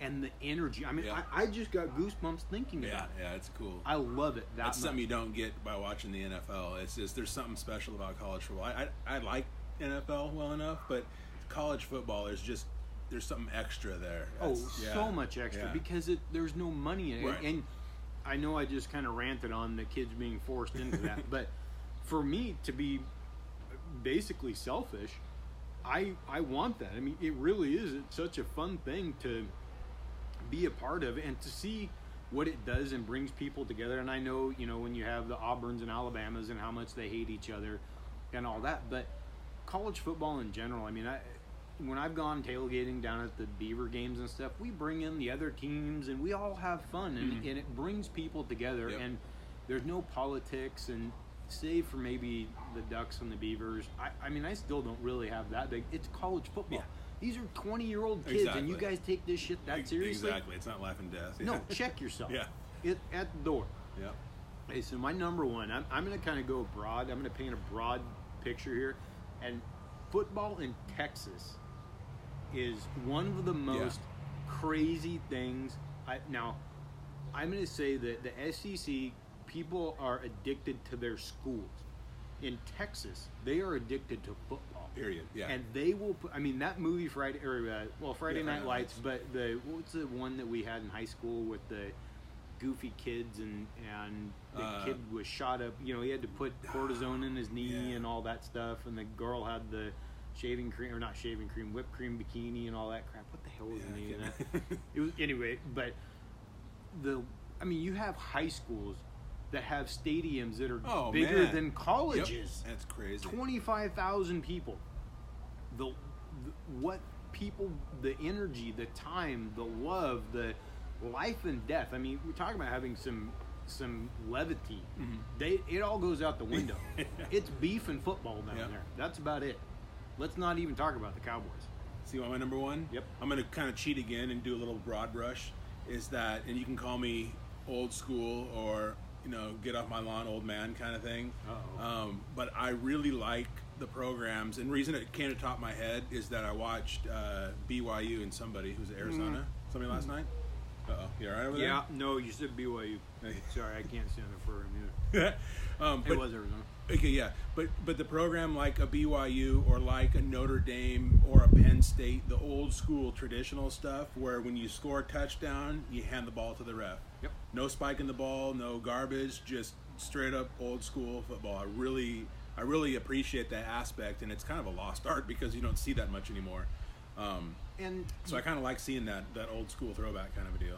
And the energy. I mean, I just got goosebumps thinking about it. Yeah, it's cool. I love it. That's something you don't get by watching the NFL. It's just there's something special about college football. I like NFL well enough, but college football, there's something extra there. So much extra because there's no money in it. Right. And I know I just kind of ranted on the kids being forced into that, but for me to be basically selfish, I want that. I mean, it really is. It's such a fun thing to be a part of and to see what it does and brings people together. And I know, when you have the Auburns and Alabamas and how much they hate each other and all that, but college football in general, I mean, when I've gone tailgating down at the Beaver games and stuff, we bring in the other teams and we all have fun and it brings people together. Yep. And there's no politics, and save for maybe the Ducks and the Beavers, I mean, I still don't really have that big. It's college football. Yeah. These are 20-year-old kids, and you guys take this shit that seriously? Exactly. It's not life and death. No, check yourself. Yeah. At the door. Yeah. Hey, so my number one, I'm going to kind of go broad. I'm going to paint a broad picture here. And football in Texas is one of the most crazy things. Now, I'm going to say that the SEC, people are addicted to their schools. In Texas, they are addicted to football. Period. Yeah. And they will put, I mean, that movie Friday Night Lights, but what's the one that we had in high school with the goofy kids and the kid was shot up, he had to put cortisone in his knee and all that stuff, and the girl had the whipped cream bikini and all that crap. What the hell was the name of that? It was, anyway, but you have high schools that have stadiums that are bigger than colleges. Yep. That's crazy. 25,000 people. The energy, the time, the love, the life and death. I mean, we're talking about having some levity. It all goes out the window. It's beef and football down there. That's about it. Let's not even talk about the Cowboys. See what my number one? Yep. I'm going to kind of cheat again and do a little broad brush. Is that, and you can call me old school or get off my lawn, old man kind of thing. But I really like the programs, and the reason it came to the top of my head is that I watched BYU and somebody who's at Arizona. Somebody last night. You all right over there? Yeah, no, you said BYU. Sorry, I can't stand it for a minute. It was Arizona. Okay, yeah, but the program like a BYU or like a Notre Dame or a Penn State, the old school traditional stuff, where when you score a touchdown, you hand the ball to the ref. Yep. No spiking the ball, no garbage, just straight up old school football. I really appreciate that aspect, and it's kind of a lost art because you don't see that much anymore. And so I kind of like seeing that old school throwback kind of a deal.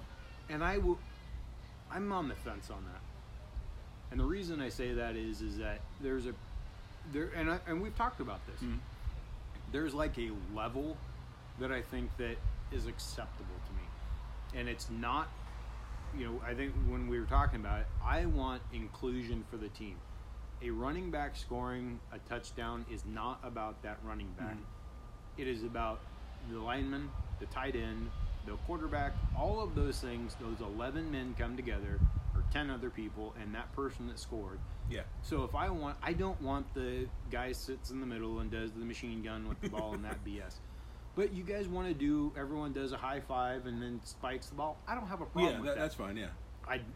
And I'm on the fence on that. And the reason I say that is that and we've talked about this. There's like a level that I think that is acceptable to me, and it's not. I think when we were talking about it, I want inclusion for the team. A running back scoring a touchdown is not about that running back. It is about the lineman, the tight end, the quarterback, all of those things. Those 11 men come together, or 10 other people, and that person that scored. Yeah. So I don't want the guy sits in the middle and does the machine gun with the ball and that BS. But you guys want to do, everyone does a high five and then spikes the ball. I don't have a problem with that. That's fine, yeah.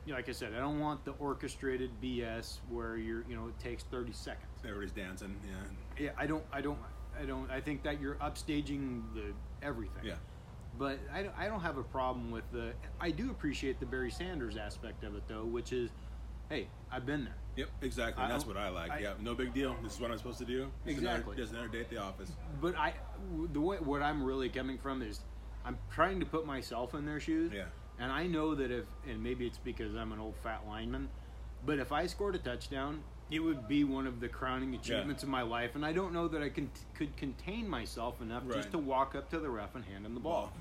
Like I said, I don't want the orchestrated BS where it takes 30 seconds. Everybody's dancing, yeah. Yeah, I think that you're upstaging everything. Yeah. But I don't have a problem with I do appreciate the Barry Sanders aspect of it, though, which is, hey, I've been there. Yep, exactly. That's what I like. No big deal. This is what I'm supposed to do. Exactly. Just another day at the office. But what I'm really coming from is I'm trying to put myself in their shoes. Yeah. And I know that and maybe it's because I'm an old fat lineman, but if I scored a touchdown, it would be one of the crowning achievements of my life. And I don't know that I could contain myself enough just to walk up to the ref and hand him the ball.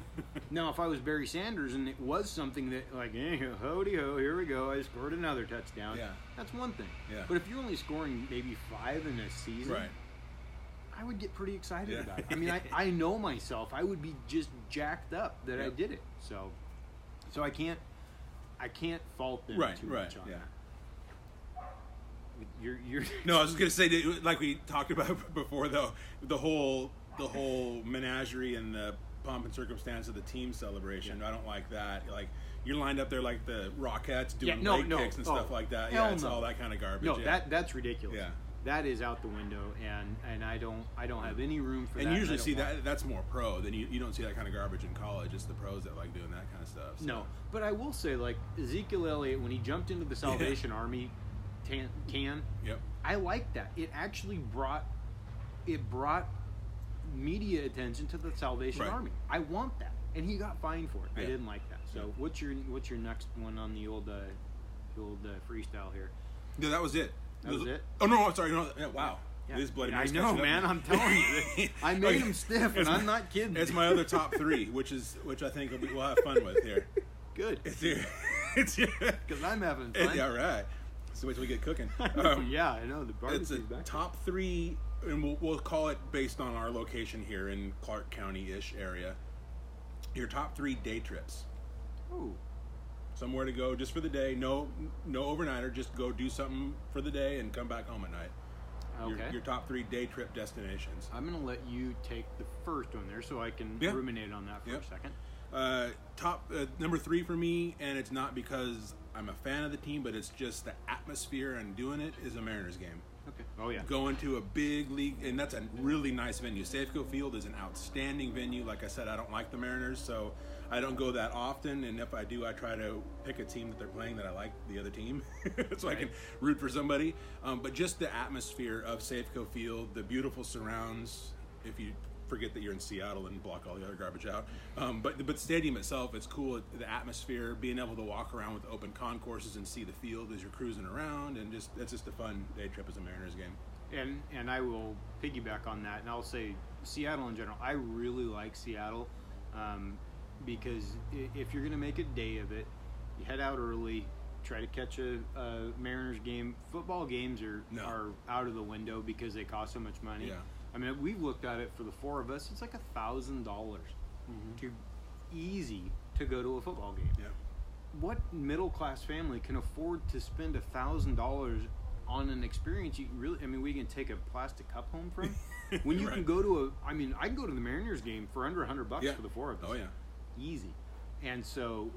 Now, if I was Barry Sanders and it was something that, like, howdy ho, here we go, I scored another touchdown. Yeah. That's one thing. Yeah. But if you're only scoring maybe 5 in a season, I would get pretty excited about it. I mean, I know myself. I would be just jacked up that I did it. So I can't fault them too much on that. You're No, I was just gonna say, like we talked about before, though, the whole menagerie and the pomp and circumstance of the team celebration. Yeah. I don't like that. Like, you're lined up there like the Rockettes doing leg kicks and stuff like that. Hell It's no. all that kind of garbage. No, that's ridiculous. Yeah. that is out the window, and I don't have any room for that. And you usually see that's more pro than you don't see that kind of garbage in college. It's the pros that like doing that kind of stuff. So. No, but I will say, like, Ezekiel Elliott, when he jumped into the Salvation Army can, I like that. It actually brought media attention to the Salvation Army. I want that, and he got fined for it. I didn't like that. So what's your next one on the old freestyle here? Yeah, that was it. That was it? Oh, no, sorry. No, wow. Yeah. This bloody I know, man. I'm telling you. I made him stiff, and I'm not kidding. It's my other top 3, which I think we'll have fun with here. Good. It's because I'm having fun. Yeah, right. So wait till we get cooking. Yeah, I know. The barbecue's It's a back top 3, and we'll call it based on our location here in Clark County-ish area. Your top 3 day trips. Ooh. Somewhere to go just for the day. No overnighter. Just go do something for the day and come back home at night. Okay. Your top 3 day trip destinations. I'm going to let you take the first one there so I can ruminate on that for a second. Number 3 for me, and it's not because I'm a fan of the team, but it's just the atmosphere and doing it, is a Mariners game. Okay. Oh, yeah. Going to a big league, and that's a really nice venue. Safeco Field is an outstanding venue. Like I said, I don't like the Mariners, so I don't go that often, and if I do, I try to pick a team that they're playing that I like the other team, so I can root for somebody. But just the atmosphere of Safeco Field, the beautiful surrounds, if you forget that you're in Seattle and block all the other garbage out. But the stadium itself, it's cool. The atmosphere, being able to walk around with open concourses and see the field as you're cruising around, and it's just a fun day trip as a Mariners game. And I will piggyback on that, and I'll say Seattle in general. I really like Seattle because if you're going to make a day of it, you head out early, try to catch a Mariners game. Football games are out of the window because they cost so much money. Yeah. I mean, we've looked at it for the 4 of us. It's like $1,000 to go to a football game. Yeah. What middle class family can afford to spend $1,000 on an experience? We can take a plastic cup home from. When you can go to I can go to the Mariners game for under $100 for the 4 of us. Oh yeah, easy. And so,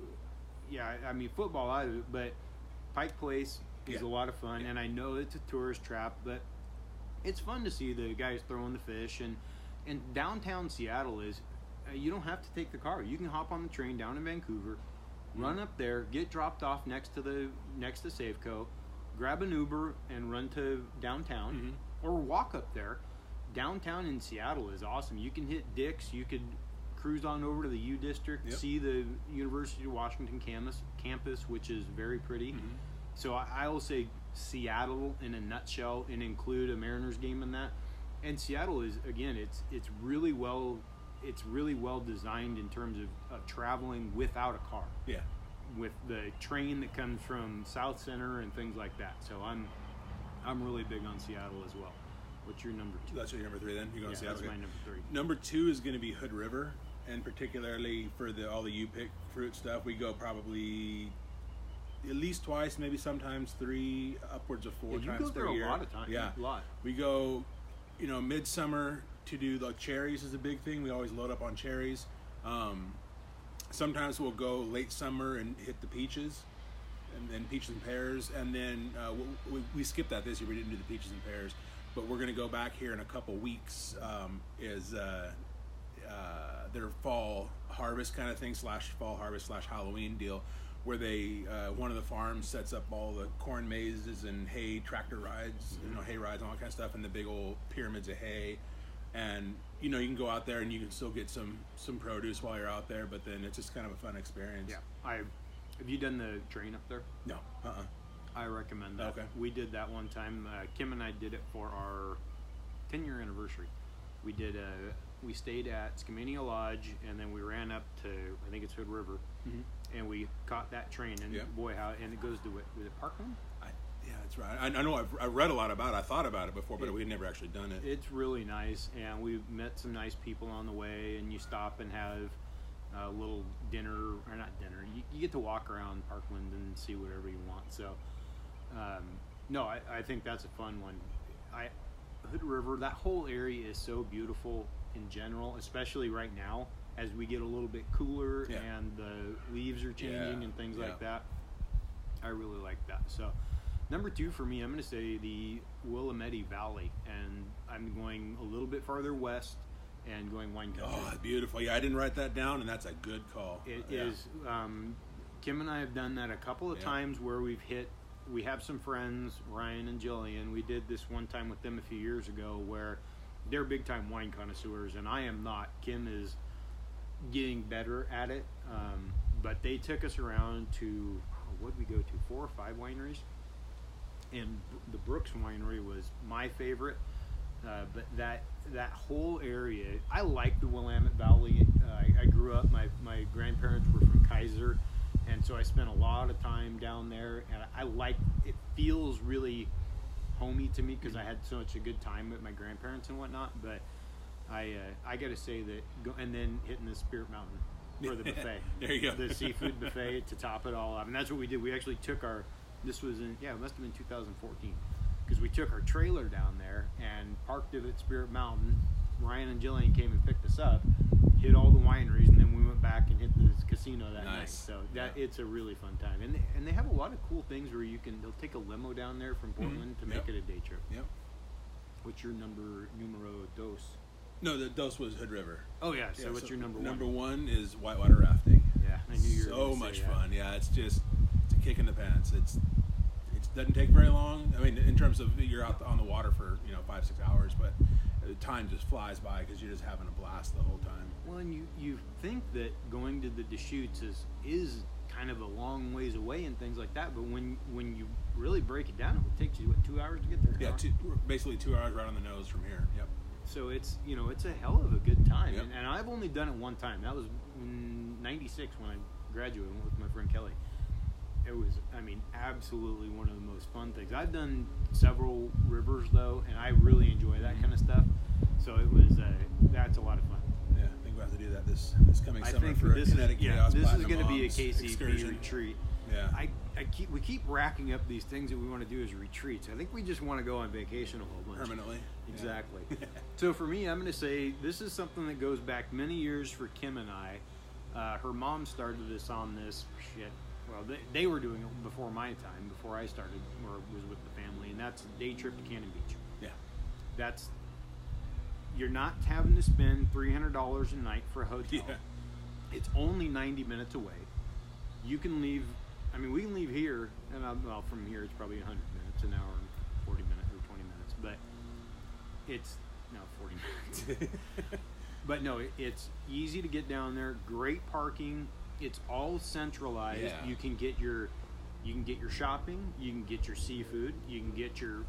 football out of it, but Pike Place is a lot of fun, and I know it's a tourist trap, but it's fun to see the guys throwing the fish, and downtown Seattle is, you don't have to take the car. You can hop on the train down in Vancouver, run up there, get dropped off next to Safeco, grab an Uber and run to downtown, or walk up there. Downtown in Seattle is awesome. You can hit Dick's, you could cruise on over to the U District, see the University of Washington campus, which is very pretty. So I will say Seattle in a nutshell, and include a Mariners game in that. And Seattle is, again, it's really well designed in terms of traveling without a car. Yeah. With the train that comes from South Center and things like that. So I'm really big on Seattle as well. What's your number 2? That's your number 3 then? You're going Seattle? That's my number 3. Number 2 is going to be Hood River, and particularly for all the U-Pick fruit stuff, we go probably at least twice, maybe sometimes 3, upwards of 4 times per year. You go there a lot of times. Yeah. A lot. We go, midsummer to do, like, cherries is a big thing. We always load up on cherries. Sometimes we'll go late summer and hit the peaches, and then peaches and pears. And then we skipped that this year. We didn't do the peaches and pears. But we're going to go back here in a couple weeks their fall harvest kind of thing, /fall harvest / Halloween deal, where they one of the farms sets up all the corn mazes and hay tractor rides, hay rides and all that kind of stuff, and the big old pyramids of hay. And you can go out there and you can still get some produce while you're out there, but then it's just kind of a fun experience. Yeah. Have you done the train up there? No. I recommend that. Okay. We did that one time. Kim and I did it for our 10-year anniversary. We stayed at Skamania Lodge, and then we ran up to, I think it's Hood River, and we caught that train. And boy, and it goes to was it Parkland? Yeah, that's right. I know I've read a lot about it. I thought about it before, but we had never actually done it. It's really nice, and we met some nice people on the way, and you stop and have a little dinner, or not dinner. You get to walk around Parkland and see whatever you want. So, I think that's a fun one. Hood River, that whole area is so beautiful in general, especially right now as we get a little bit cooler and the leaves are changing and things like that. I really like that. So Number 2 for me, I'm going to say the Willamette Valley, and I'm going a little bit farther west and going wine country. Oh, beautiful. Yeah, I didn't write that down, and that's a good call. It is. Kim and I have done that a couple of times where we have some friends, Ryan and Jillian. We did this one time with them a few years ago where they're big time wine connoisseurs, and I am not. Kim is getting better at it, but they took us around to, what did we go to, 4 or 5 wineries, and the Brooks winery was my favorite. But that whole area, I like the Willamette Valley. I grew up, my grandparents were from Kaiser, and so I spent a lot of time down there, and I like, it feels really homey to me because I had such a good time with my grandparents and whatnot. But I got to say that, and then hitting the Spirit Mountain for the buffet. There you go. The seafood buffet to top it all up. And that's what we did. We actually took this was in, it must have been 2014. Because we took our trailer down there and parked it at Spirit Mountain. Ryan and Jillian came and picked us up, hit all the wineries, and then we went back and hit the casino that night. So it's a really fun time. And they have a lot of cool things where they'll take a limo down there from Portland to make it a day trip. Yep. What's your numero dos? No, the dos was Hood River. Oh yeah. So what's your number 1? Number 1 is whitewater rafting. Yeah, I knew you were so gonna much say that. fun. Yeah, it's a kick in the pants. It doesn't take very long. I mean, in terms of you're out on the water for 5-6 hours, but the time just flies by because you're just having a blast the whole time. Well, and you think that going to the Deschutes is kind of a long ways away and things like that, but when you really break it down, it takes you 2 hours to get there. Yeah, basically 2 hours right on the nose from here. Yep. So it's it's a hell of a good time, and I've only done it one time. That was in '96 when I graduated with my friend Kelly. It was, absolutely one of the most fun things. I've done several rivers though, and I really enjoy that kind of stuff. So it was that's a lot of fun. Yeah, I think we'll have to do that this coming summer. I think for this Chaos this is Platinum going to be a Moms KCP excursion. retreat. Yeah. We keep racking up these things that we want to do as retreats. I think we just want to go on vacation a whole bunch. Permanently. Exactly. Yeah. So for me, I'm going to say this is something that goes back many years for Kim and I. Her mom started us on this shit. Well, they were doing it before my time, before I started or was with the family, and that's a day trip to Cannon Beach. Yeah. You're not having to spend $300 a night for a hotel. Yeah. It's only 90 minutes away. You can leave. We can leave here, and from here it's probably 100 minutes, an hour and 40 minutes or 20 minutes, but it's 40 minutes. But no, it's easy to get down there. Great parking. It's all centralized. Yeah. You can get your shopping. You can get your seafood. You can get your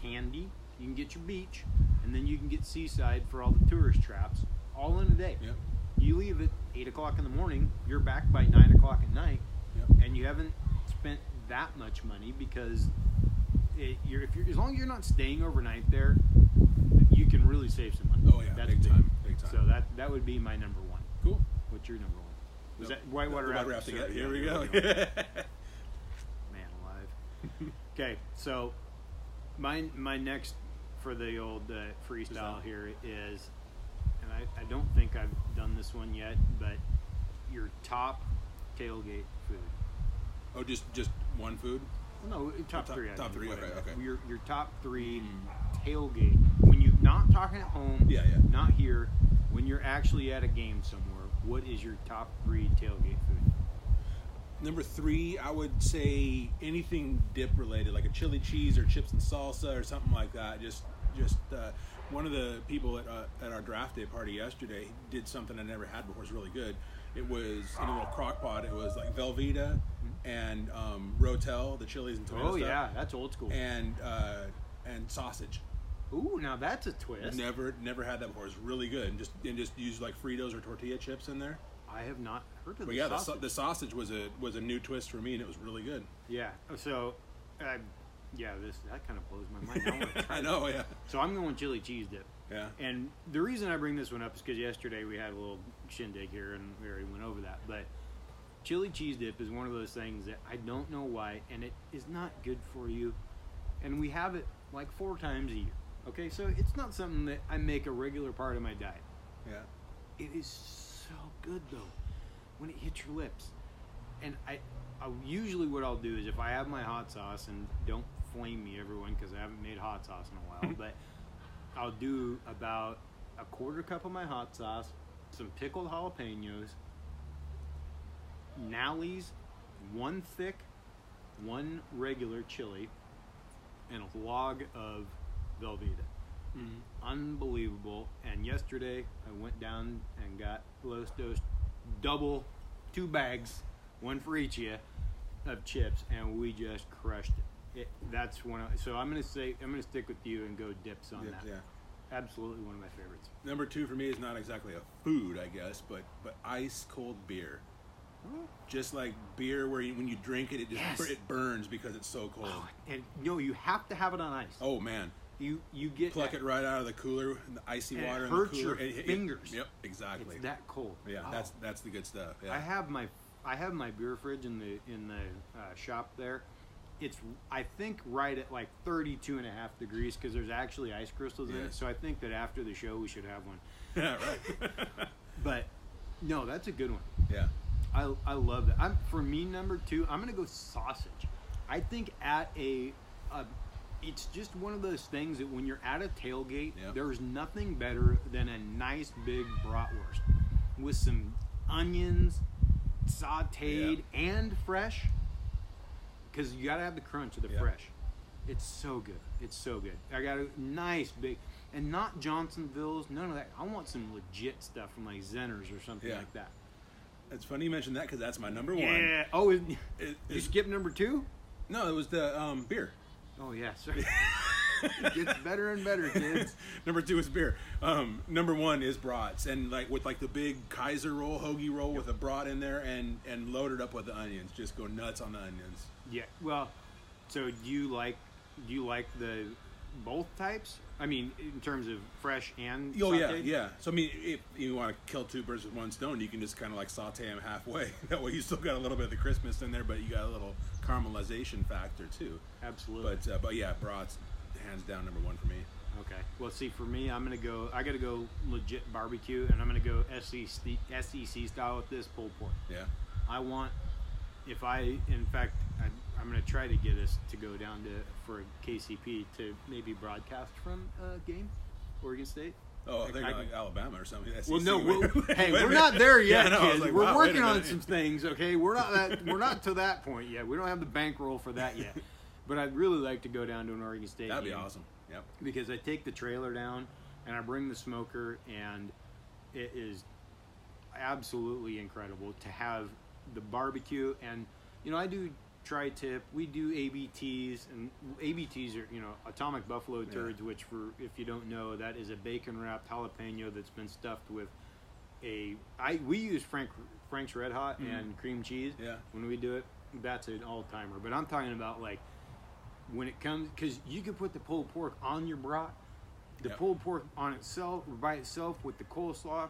candy. You can get your beach, and then you can get seaside for all the tourist traps, all in a day. Yep. You leave at 8 o'clock in the morning. You're back by 9 o'clock at night. Yep. And you haven't spent that much money because as long as you're not staying overnight there, you can really save some money. Oh yeah, that's big time. So that would be my number 1. Cool. What's your number 1? Was that whitewater rafting? Here we go. Man alive. Okay, so my next for the old freestyle here is, and I don't think I've done this one yet, but your top tailgate food. Oh, just one food? No, top 3. Top 3. Okay. Your top 3 tailgate. When you're not talking at home, not here, when you're actually at a game somewhere, what is your top 3 tailgate food? Number 3, I would say anything dip related, like a chili cheese or chips and salsa or something like that. Just one of the people at our draft day party yesterday did something I never had before. It's really good. It was in a little crock pot. It was like Velveeta and Rotel, the chilies and tomato stuff. Oh yeah, that's old school. And sausage. Ooh, now that's a twist. Never had that before. It's really good. And just use like Fritos or tortilla chips in there. I have not heard of but sausage. The sausage was a new twist for me, and it was really good. Yeah. So, that kind of blows my mind. I want to try I know. Yeah. So I'm going chili cheese dip. Yeah. And the reason I bring this one up is because yesterday we had a little shindig here, and we already went over that. But chili cheese dip is one of those things that I don't know why, and it is not good for you. And we have it like 4 times a year. Okay, so it's not something that I make a regular part of my diet. Yeah. It is so good though when it hits your lips, and usually what I'll do is if I have my hot sauce, and don't flame me, everyone, because I haven't made hot sauce in a while, but I'll do about a quarter cup of my hot sauce, some pickled jalapenos, Nallies, one thick, one regular chili, and a log of Velveeta. Unbelievable. And yesterday I went down and got Los Dos double, 2 bags, one for each of you, of chips, and we just crushed it. That's one. So I'm gonna stick with you and go dips on that. Yeah. Absolutely one of my favorites. Number 2 for me is not exactly a food, I guess, but ice cold beer. Just like beer, where when you drink it, it burns because it's so cold. Oh, and you have to have it on ice. Oh man, you get pluck it right out of the cooler, and the icy water, it in the hurts cooler. your fingers. Yep, exactly. It's that cold. Yeah, that's the good stuff. Yeah. I have my beer fridge in the shop there. It's, I think, right at like 32.5 degrees because there's actually ice crystals in it. So I think that after the show we should have one. Yeah, right. But no, that's a good one. Yeah. I love that. For me, number 2, I'm gonna go sausage. I think it's just one of those things that when you're at a tailgate, there's nothing better than a nice big bratwurst with some onions, sautéed and fresh, because you gotta have the crunch of the fresh. It's so good. It's so good. I got a nice big, and not Johnsonville's, none of that. I want some legit stuff from like Zenner's or something like that. It's funny you mentioned that because that's my number 1. Yeah. Oh, you skip number 2? No, it was the beer. Oh yeah, sorry. It gets better and better, kids. Number 2 is beer. Number 1 is brats, and like with like the big Kaiser roll, hoagie roll with a brat in there, and loaded up with the onions. Just go nuts on the onions. Yeah. Well, so do you like the both types? I mean, in terms of fresh and sauteed? Yeah. So I mean, if you want to kill 2 birds with one stone, you can just kind of like saute them halfway. That way, you still got a little bit of the crispness in there, but you got a little caramelization factor too. Absolutely. But yeah, brats, hands down number 1 for me. Okay. Well, see, for me, I got to go legit barbecue, and I'm gonna go SEC style with this pulled pork. Yeah. In fact, I'm going to try to get us to go down for KCP to maybe broadcast from a game, Oregon State. Oh, they're like Alabama or something. Well, no, we're not there yet, kids. Like, we're working on some things, okay? We're not to that point yet. We don't have the bankroll for that yet. But I'd really like to go down to an Oregon State That'd game. Be awesome. Yep. Because I take the trailer down and I bring the smoker, and it is absolutely incredible to have the barbecue. And I do tri-tip, we do ABTs, and ABTs are atomic buffalo turds, which, for if you don't know, that is a bacon wrapped jalapeno that's been stuffed with we use Frank's Red Hot and cream cheese when we do it. That's an all-timer. But I'm talking about like when it comes, because you can put the pulled pork on your brat, the pulled pork on itself or by itself with the coleslaw.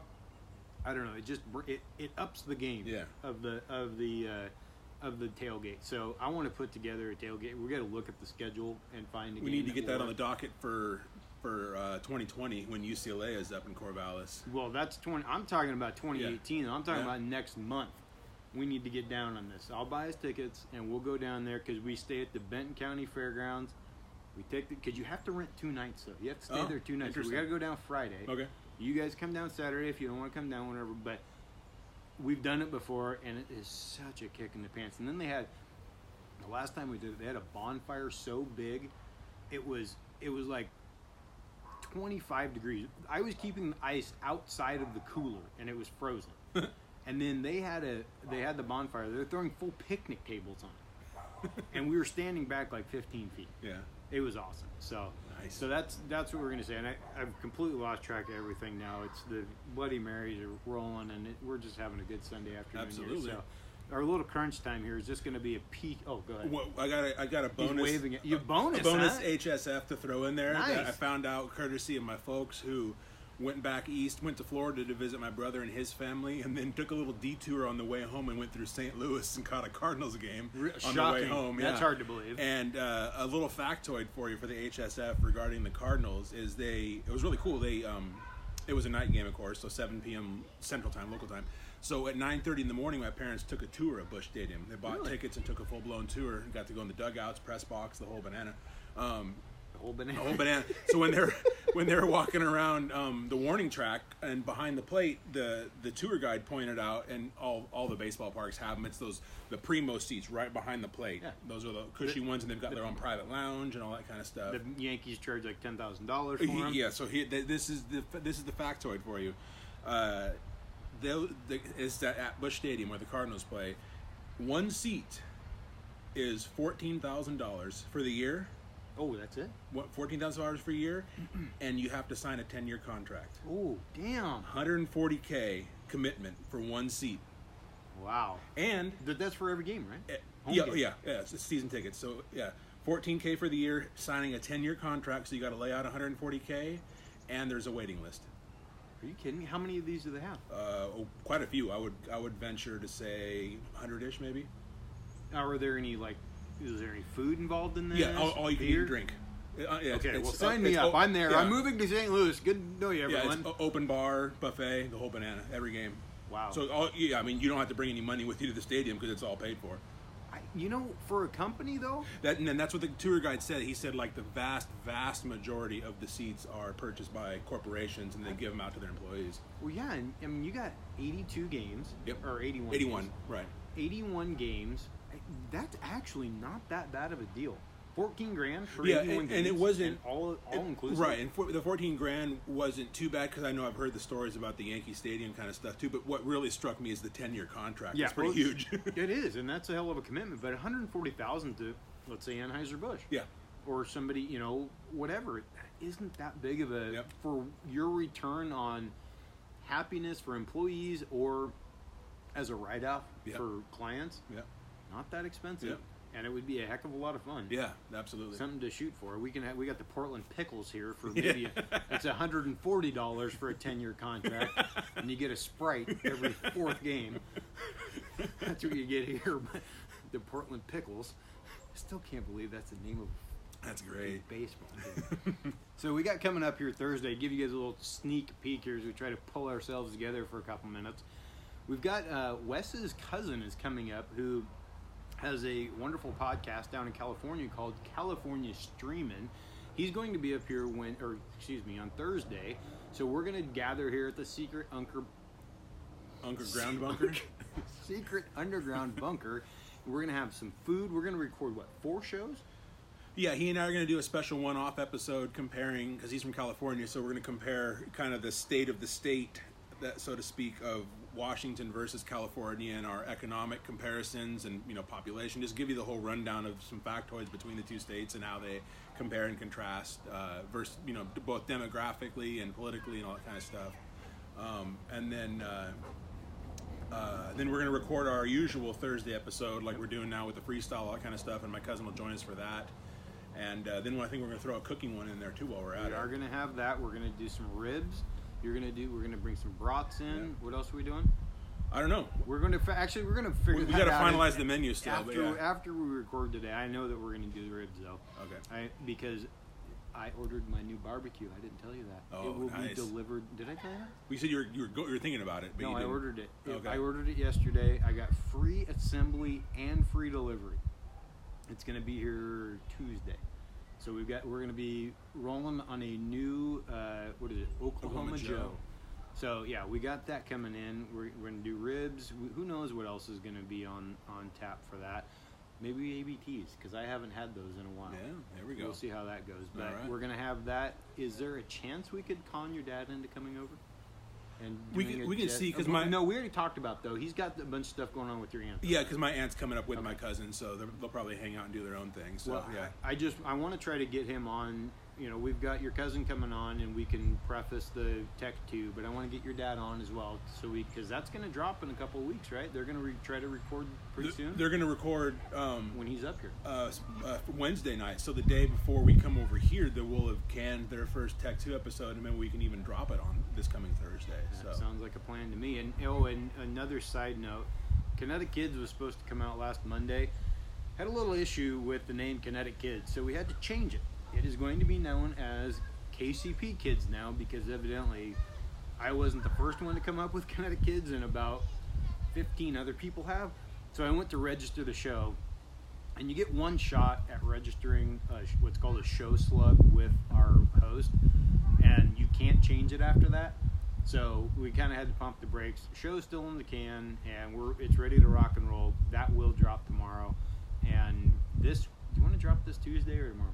I don't know. It just it ups the game of the tailgate. So I want to put together a tailgate. We got to look at the schedule and find a game. We need to get that on the docket for 2020 when UCLA is up in Corvallis. Well, that's I'm talking about 2018. I'm talking about next month. We need to get down on this. I'll buy us tickets and we'll go down there because we stay at the Benton County Fairgrounds. We take because you have to rent 2 nights though. You have to stay there 2 nights. So we got to go down Friday. Okay. You guys come down Saturday if you don't want to come down, whatever. But we've done it before, and it is such a kick in the pants. And then the last time we did it, they had a bonfire so big, it was like 25 degrees. I was keeping the ice outside of the cooler, and it was frozen. And then they had the bonfire. They were throwing full picnic tables on it, and we were standing back like 15 feet. Yeah, it was awesome. So. So that's what we're gonna say, and I've completely lost track of everything now. It's the Bloody Marys are rolling, and we're just having a good Sunday afternoon. Absolutely. Here. So our little crunch time here is just gonna be a peak. Oh, go ahead. Well, I got a bonus. He's waving it. You bonus HSF to throw in there. Nice. That I found out courtesy of my folks who went back east, went to Florida to visit my brother and his family, and then took a little detour on the way home and went through St. Louis and caught a Cardinals game on the way home. That's hard to believe. And a little factoid for you for the HSF regarding the Cardinals is it was really cool. It was a night game, of course, so 7 p.m. Central Time, local time. So at 9:30 in the morning, my parents took a tour of Busch Stadium. They bought tickets and took a full-blown tour and got to go in the dugouts, press box, the whole banana. The whole banana. So when they're walking around the warning track and behind the plate, the tour guide pointed out, and all the baseball parks have them. It's the primo seats right behind the plate. Yeah. Those are the cushy ones, and they've got their own private lounge and all that kind of stuff. The Yankees charge like $10,000 for them. Yeah. So this is the factoid for you. Is that at Busch Stadium where the Cardinals play, one seat is $14,000 for the year. Oh, that's it? What, $14,000 for a year, and you have to sign a 10-year contract. Oh, damn! $140K commitment for one seat. Wow! And that's for every game, right? Yeah. It's season tickets. So yeah, $14K for the year, signing a 10-year contract. So you got to lay out $140K, and there's a waiting list. Are you kidding me? How many of these do they have? Quite a few. I would venture to say 100-ish, maybe. Are there any is there any food involved in this? Yeah, all you can eat and drink. Okay, well, sign me up. I'm there. Yeah. I'm moving to St. Louis. Good to know you, everyone. Yeah, it's open bar, buffet, the whole banana, every game. Wow. So, you don't have to bring any money with you to the stadium because it's all paid for. For a company, though? And that's what the tour guide said. He said, like, the vast, vast majority of the seats are purchased by corporations, and they give them out to their employees. Well, yeah, and I mean, you got 82 games. Yep. Or 81. 81, games. Right. 81 games. That's actually not that bad of a deal. $14,000 for 81 games. And it wasn't all inclusive. Right, and the $14,000 wasn't too bad because I know I've heard the stories about the Yankee Stadium kind of stuff too. But what really struck me is the 10-year contract. Yeah, it's pretty huge. It is, and that's a hell of a commitment. But $140,000 to, let's say, Anheuser-Busch, or somebody, whatever, isn't that big of a for your return on happiness for employees or as a write-off for clients. Yeah, not that expensive. Yeah. And it would be a heck of a lot of fun. Yeah, absolutely. Something to shoot for. We got the Portland Pickles here for maybe it's $140 for a 10-year contract, and you get a Sprite every fourth game. That's what you get here. But the Portland Pickles. I still can't believe that's the name of. That's great. Baseball game. So we got coming up here Thursday. Give you guys a little sneak peek here as we try to pull ourselves together for a couple minutes. We've got Wes's cousin is coming up who has a wonderful podcast down in California called California Streamin'. He's going to be up here on Thursday. So we're going to gather here at the secret underground bunker. Secret underground bunker. We're going to have some food. We're going to record 4 shows? Yeah, he and I are going to do a special one-off episode comparing, because he's from California, so we're going to compare kind of the state of the state, that so to speak, of Washington versus California and our economic comparisons and population. Just give you the whole rundown of some factoids between the two states and how they compare and contrast versus both demographically and politically and all that kind of stuff. And then we're going to record our usual Thursday episode like we're doing now with the freestyle, all that kind of stuff, and my cousin will join us for that. And then I think we're going to throw a cooking one in there too while we're at it. We are going to have that. We're going to do some ribs. We're going to bring some brats in. Yeah. What else are we doing? I don't know. We're going to figure that out. We got to finalize the menu still. After we record today, I know that we're going to do the ribs though. Okay. Because I ordered my new barbecue. I didn't tell you that. Oh, it will be delivered. Did I tell you that? You said you were thinking about it. But no, I ordered it. Okay. I ordered it yesterday. I got free assembly and free delivery. It's going to be here Tuesday. So we're going to be rolling on a new Oklahoma Joe. So yeah, we got that coming in. We're going to do ribs. Who knows what else is going to be on tap for that? Maybe ABTs, because I haven't had those in a while. Yeah, there we go. We'll see how that goes. But we're going to have that. Is there a chance we could con your dad into coming over? And we can see, because we already talked about, though. He's got a bunch of stuff going on with your aunt. Yeah, because my aunt's coming up with my cousin, so they'll probably hang out and do their own thing. So well, yeah, I want to try to get him on. We've got your cousin coming on, and we can preface the tech too. But I want to get your dad on as well, because that's going to drop in a couple of weeks, right? They're going to try to record pretty soon. They're going to record when he's up here Wednesday night. So the day before we come over here, they will have canned their first Tech 2 episode, and then we can even drop it on this coming Thursday. That sounds like a plan to me. And another side note, Kinetic Kids was supposed to come out last Monday. Had a little issue with the name Kinetic Kids, so we had to change it. It is going to be known as KCP Kids now, because evidently I wasn't the first one to come up with Kinetic Kids, and about 15 other people have. So I went to register the show, and you get one shot at registering what's called a show slug with our host, and you can't change it after that. So we kind of had to pump the brakes. The show's still in the can, and it's ready to rock and roll. That will drop tomorrow. And do you want to drop this Tuesday or tomorrow?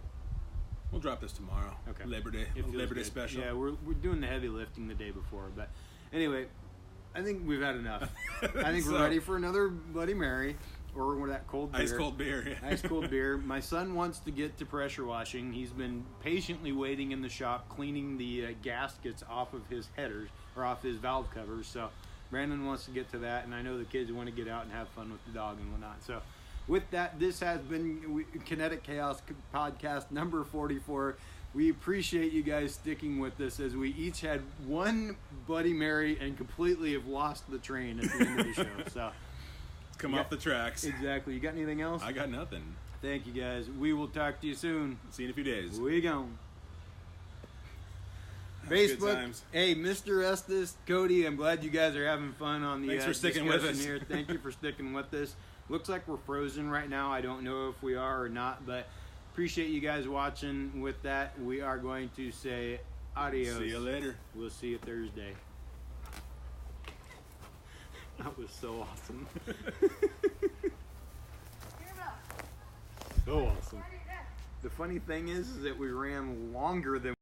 We'll drop this tomorrow. Okay. Labor Day special. Yeah, we're doing the heavy lifting the day before. But anyway, I think we've had enough. I think we're ready for another Bloody Mary or that cold beer. Ice cold beer. Ice cold beer. My son wants to get to pressure washing. He's been patiently waiting in the shop cleaning the gaskets off of his headers or off his valve covers. So Brandon wants to get to that, and I know the kids want to get out and have fun with the dog and whatnot. So with that, this has been Kinetic Chaos Podcast number 44. We appreciate you guys sticking with us as we each had one Bloody Mary and completely have lost the train at the end of the show. So come off the tracks. Exactly. You got anything else? I got nothing. Thank you, guys. We will talk to you soon. See you in a few days. We gone. That's Facebook. Hey, Mr. Estes, Cody, I'm glad you guys are having fun on the Thanks for sticking with us here. Thank you for sticking with us. Looks like we're frozen right now. I don't know if we are or not, but appreciate you guys watching. With that, we are going to say adios. See you later. We'll see you Thursday. That was so awesome. So awesome. The funny thing is that we ran longer than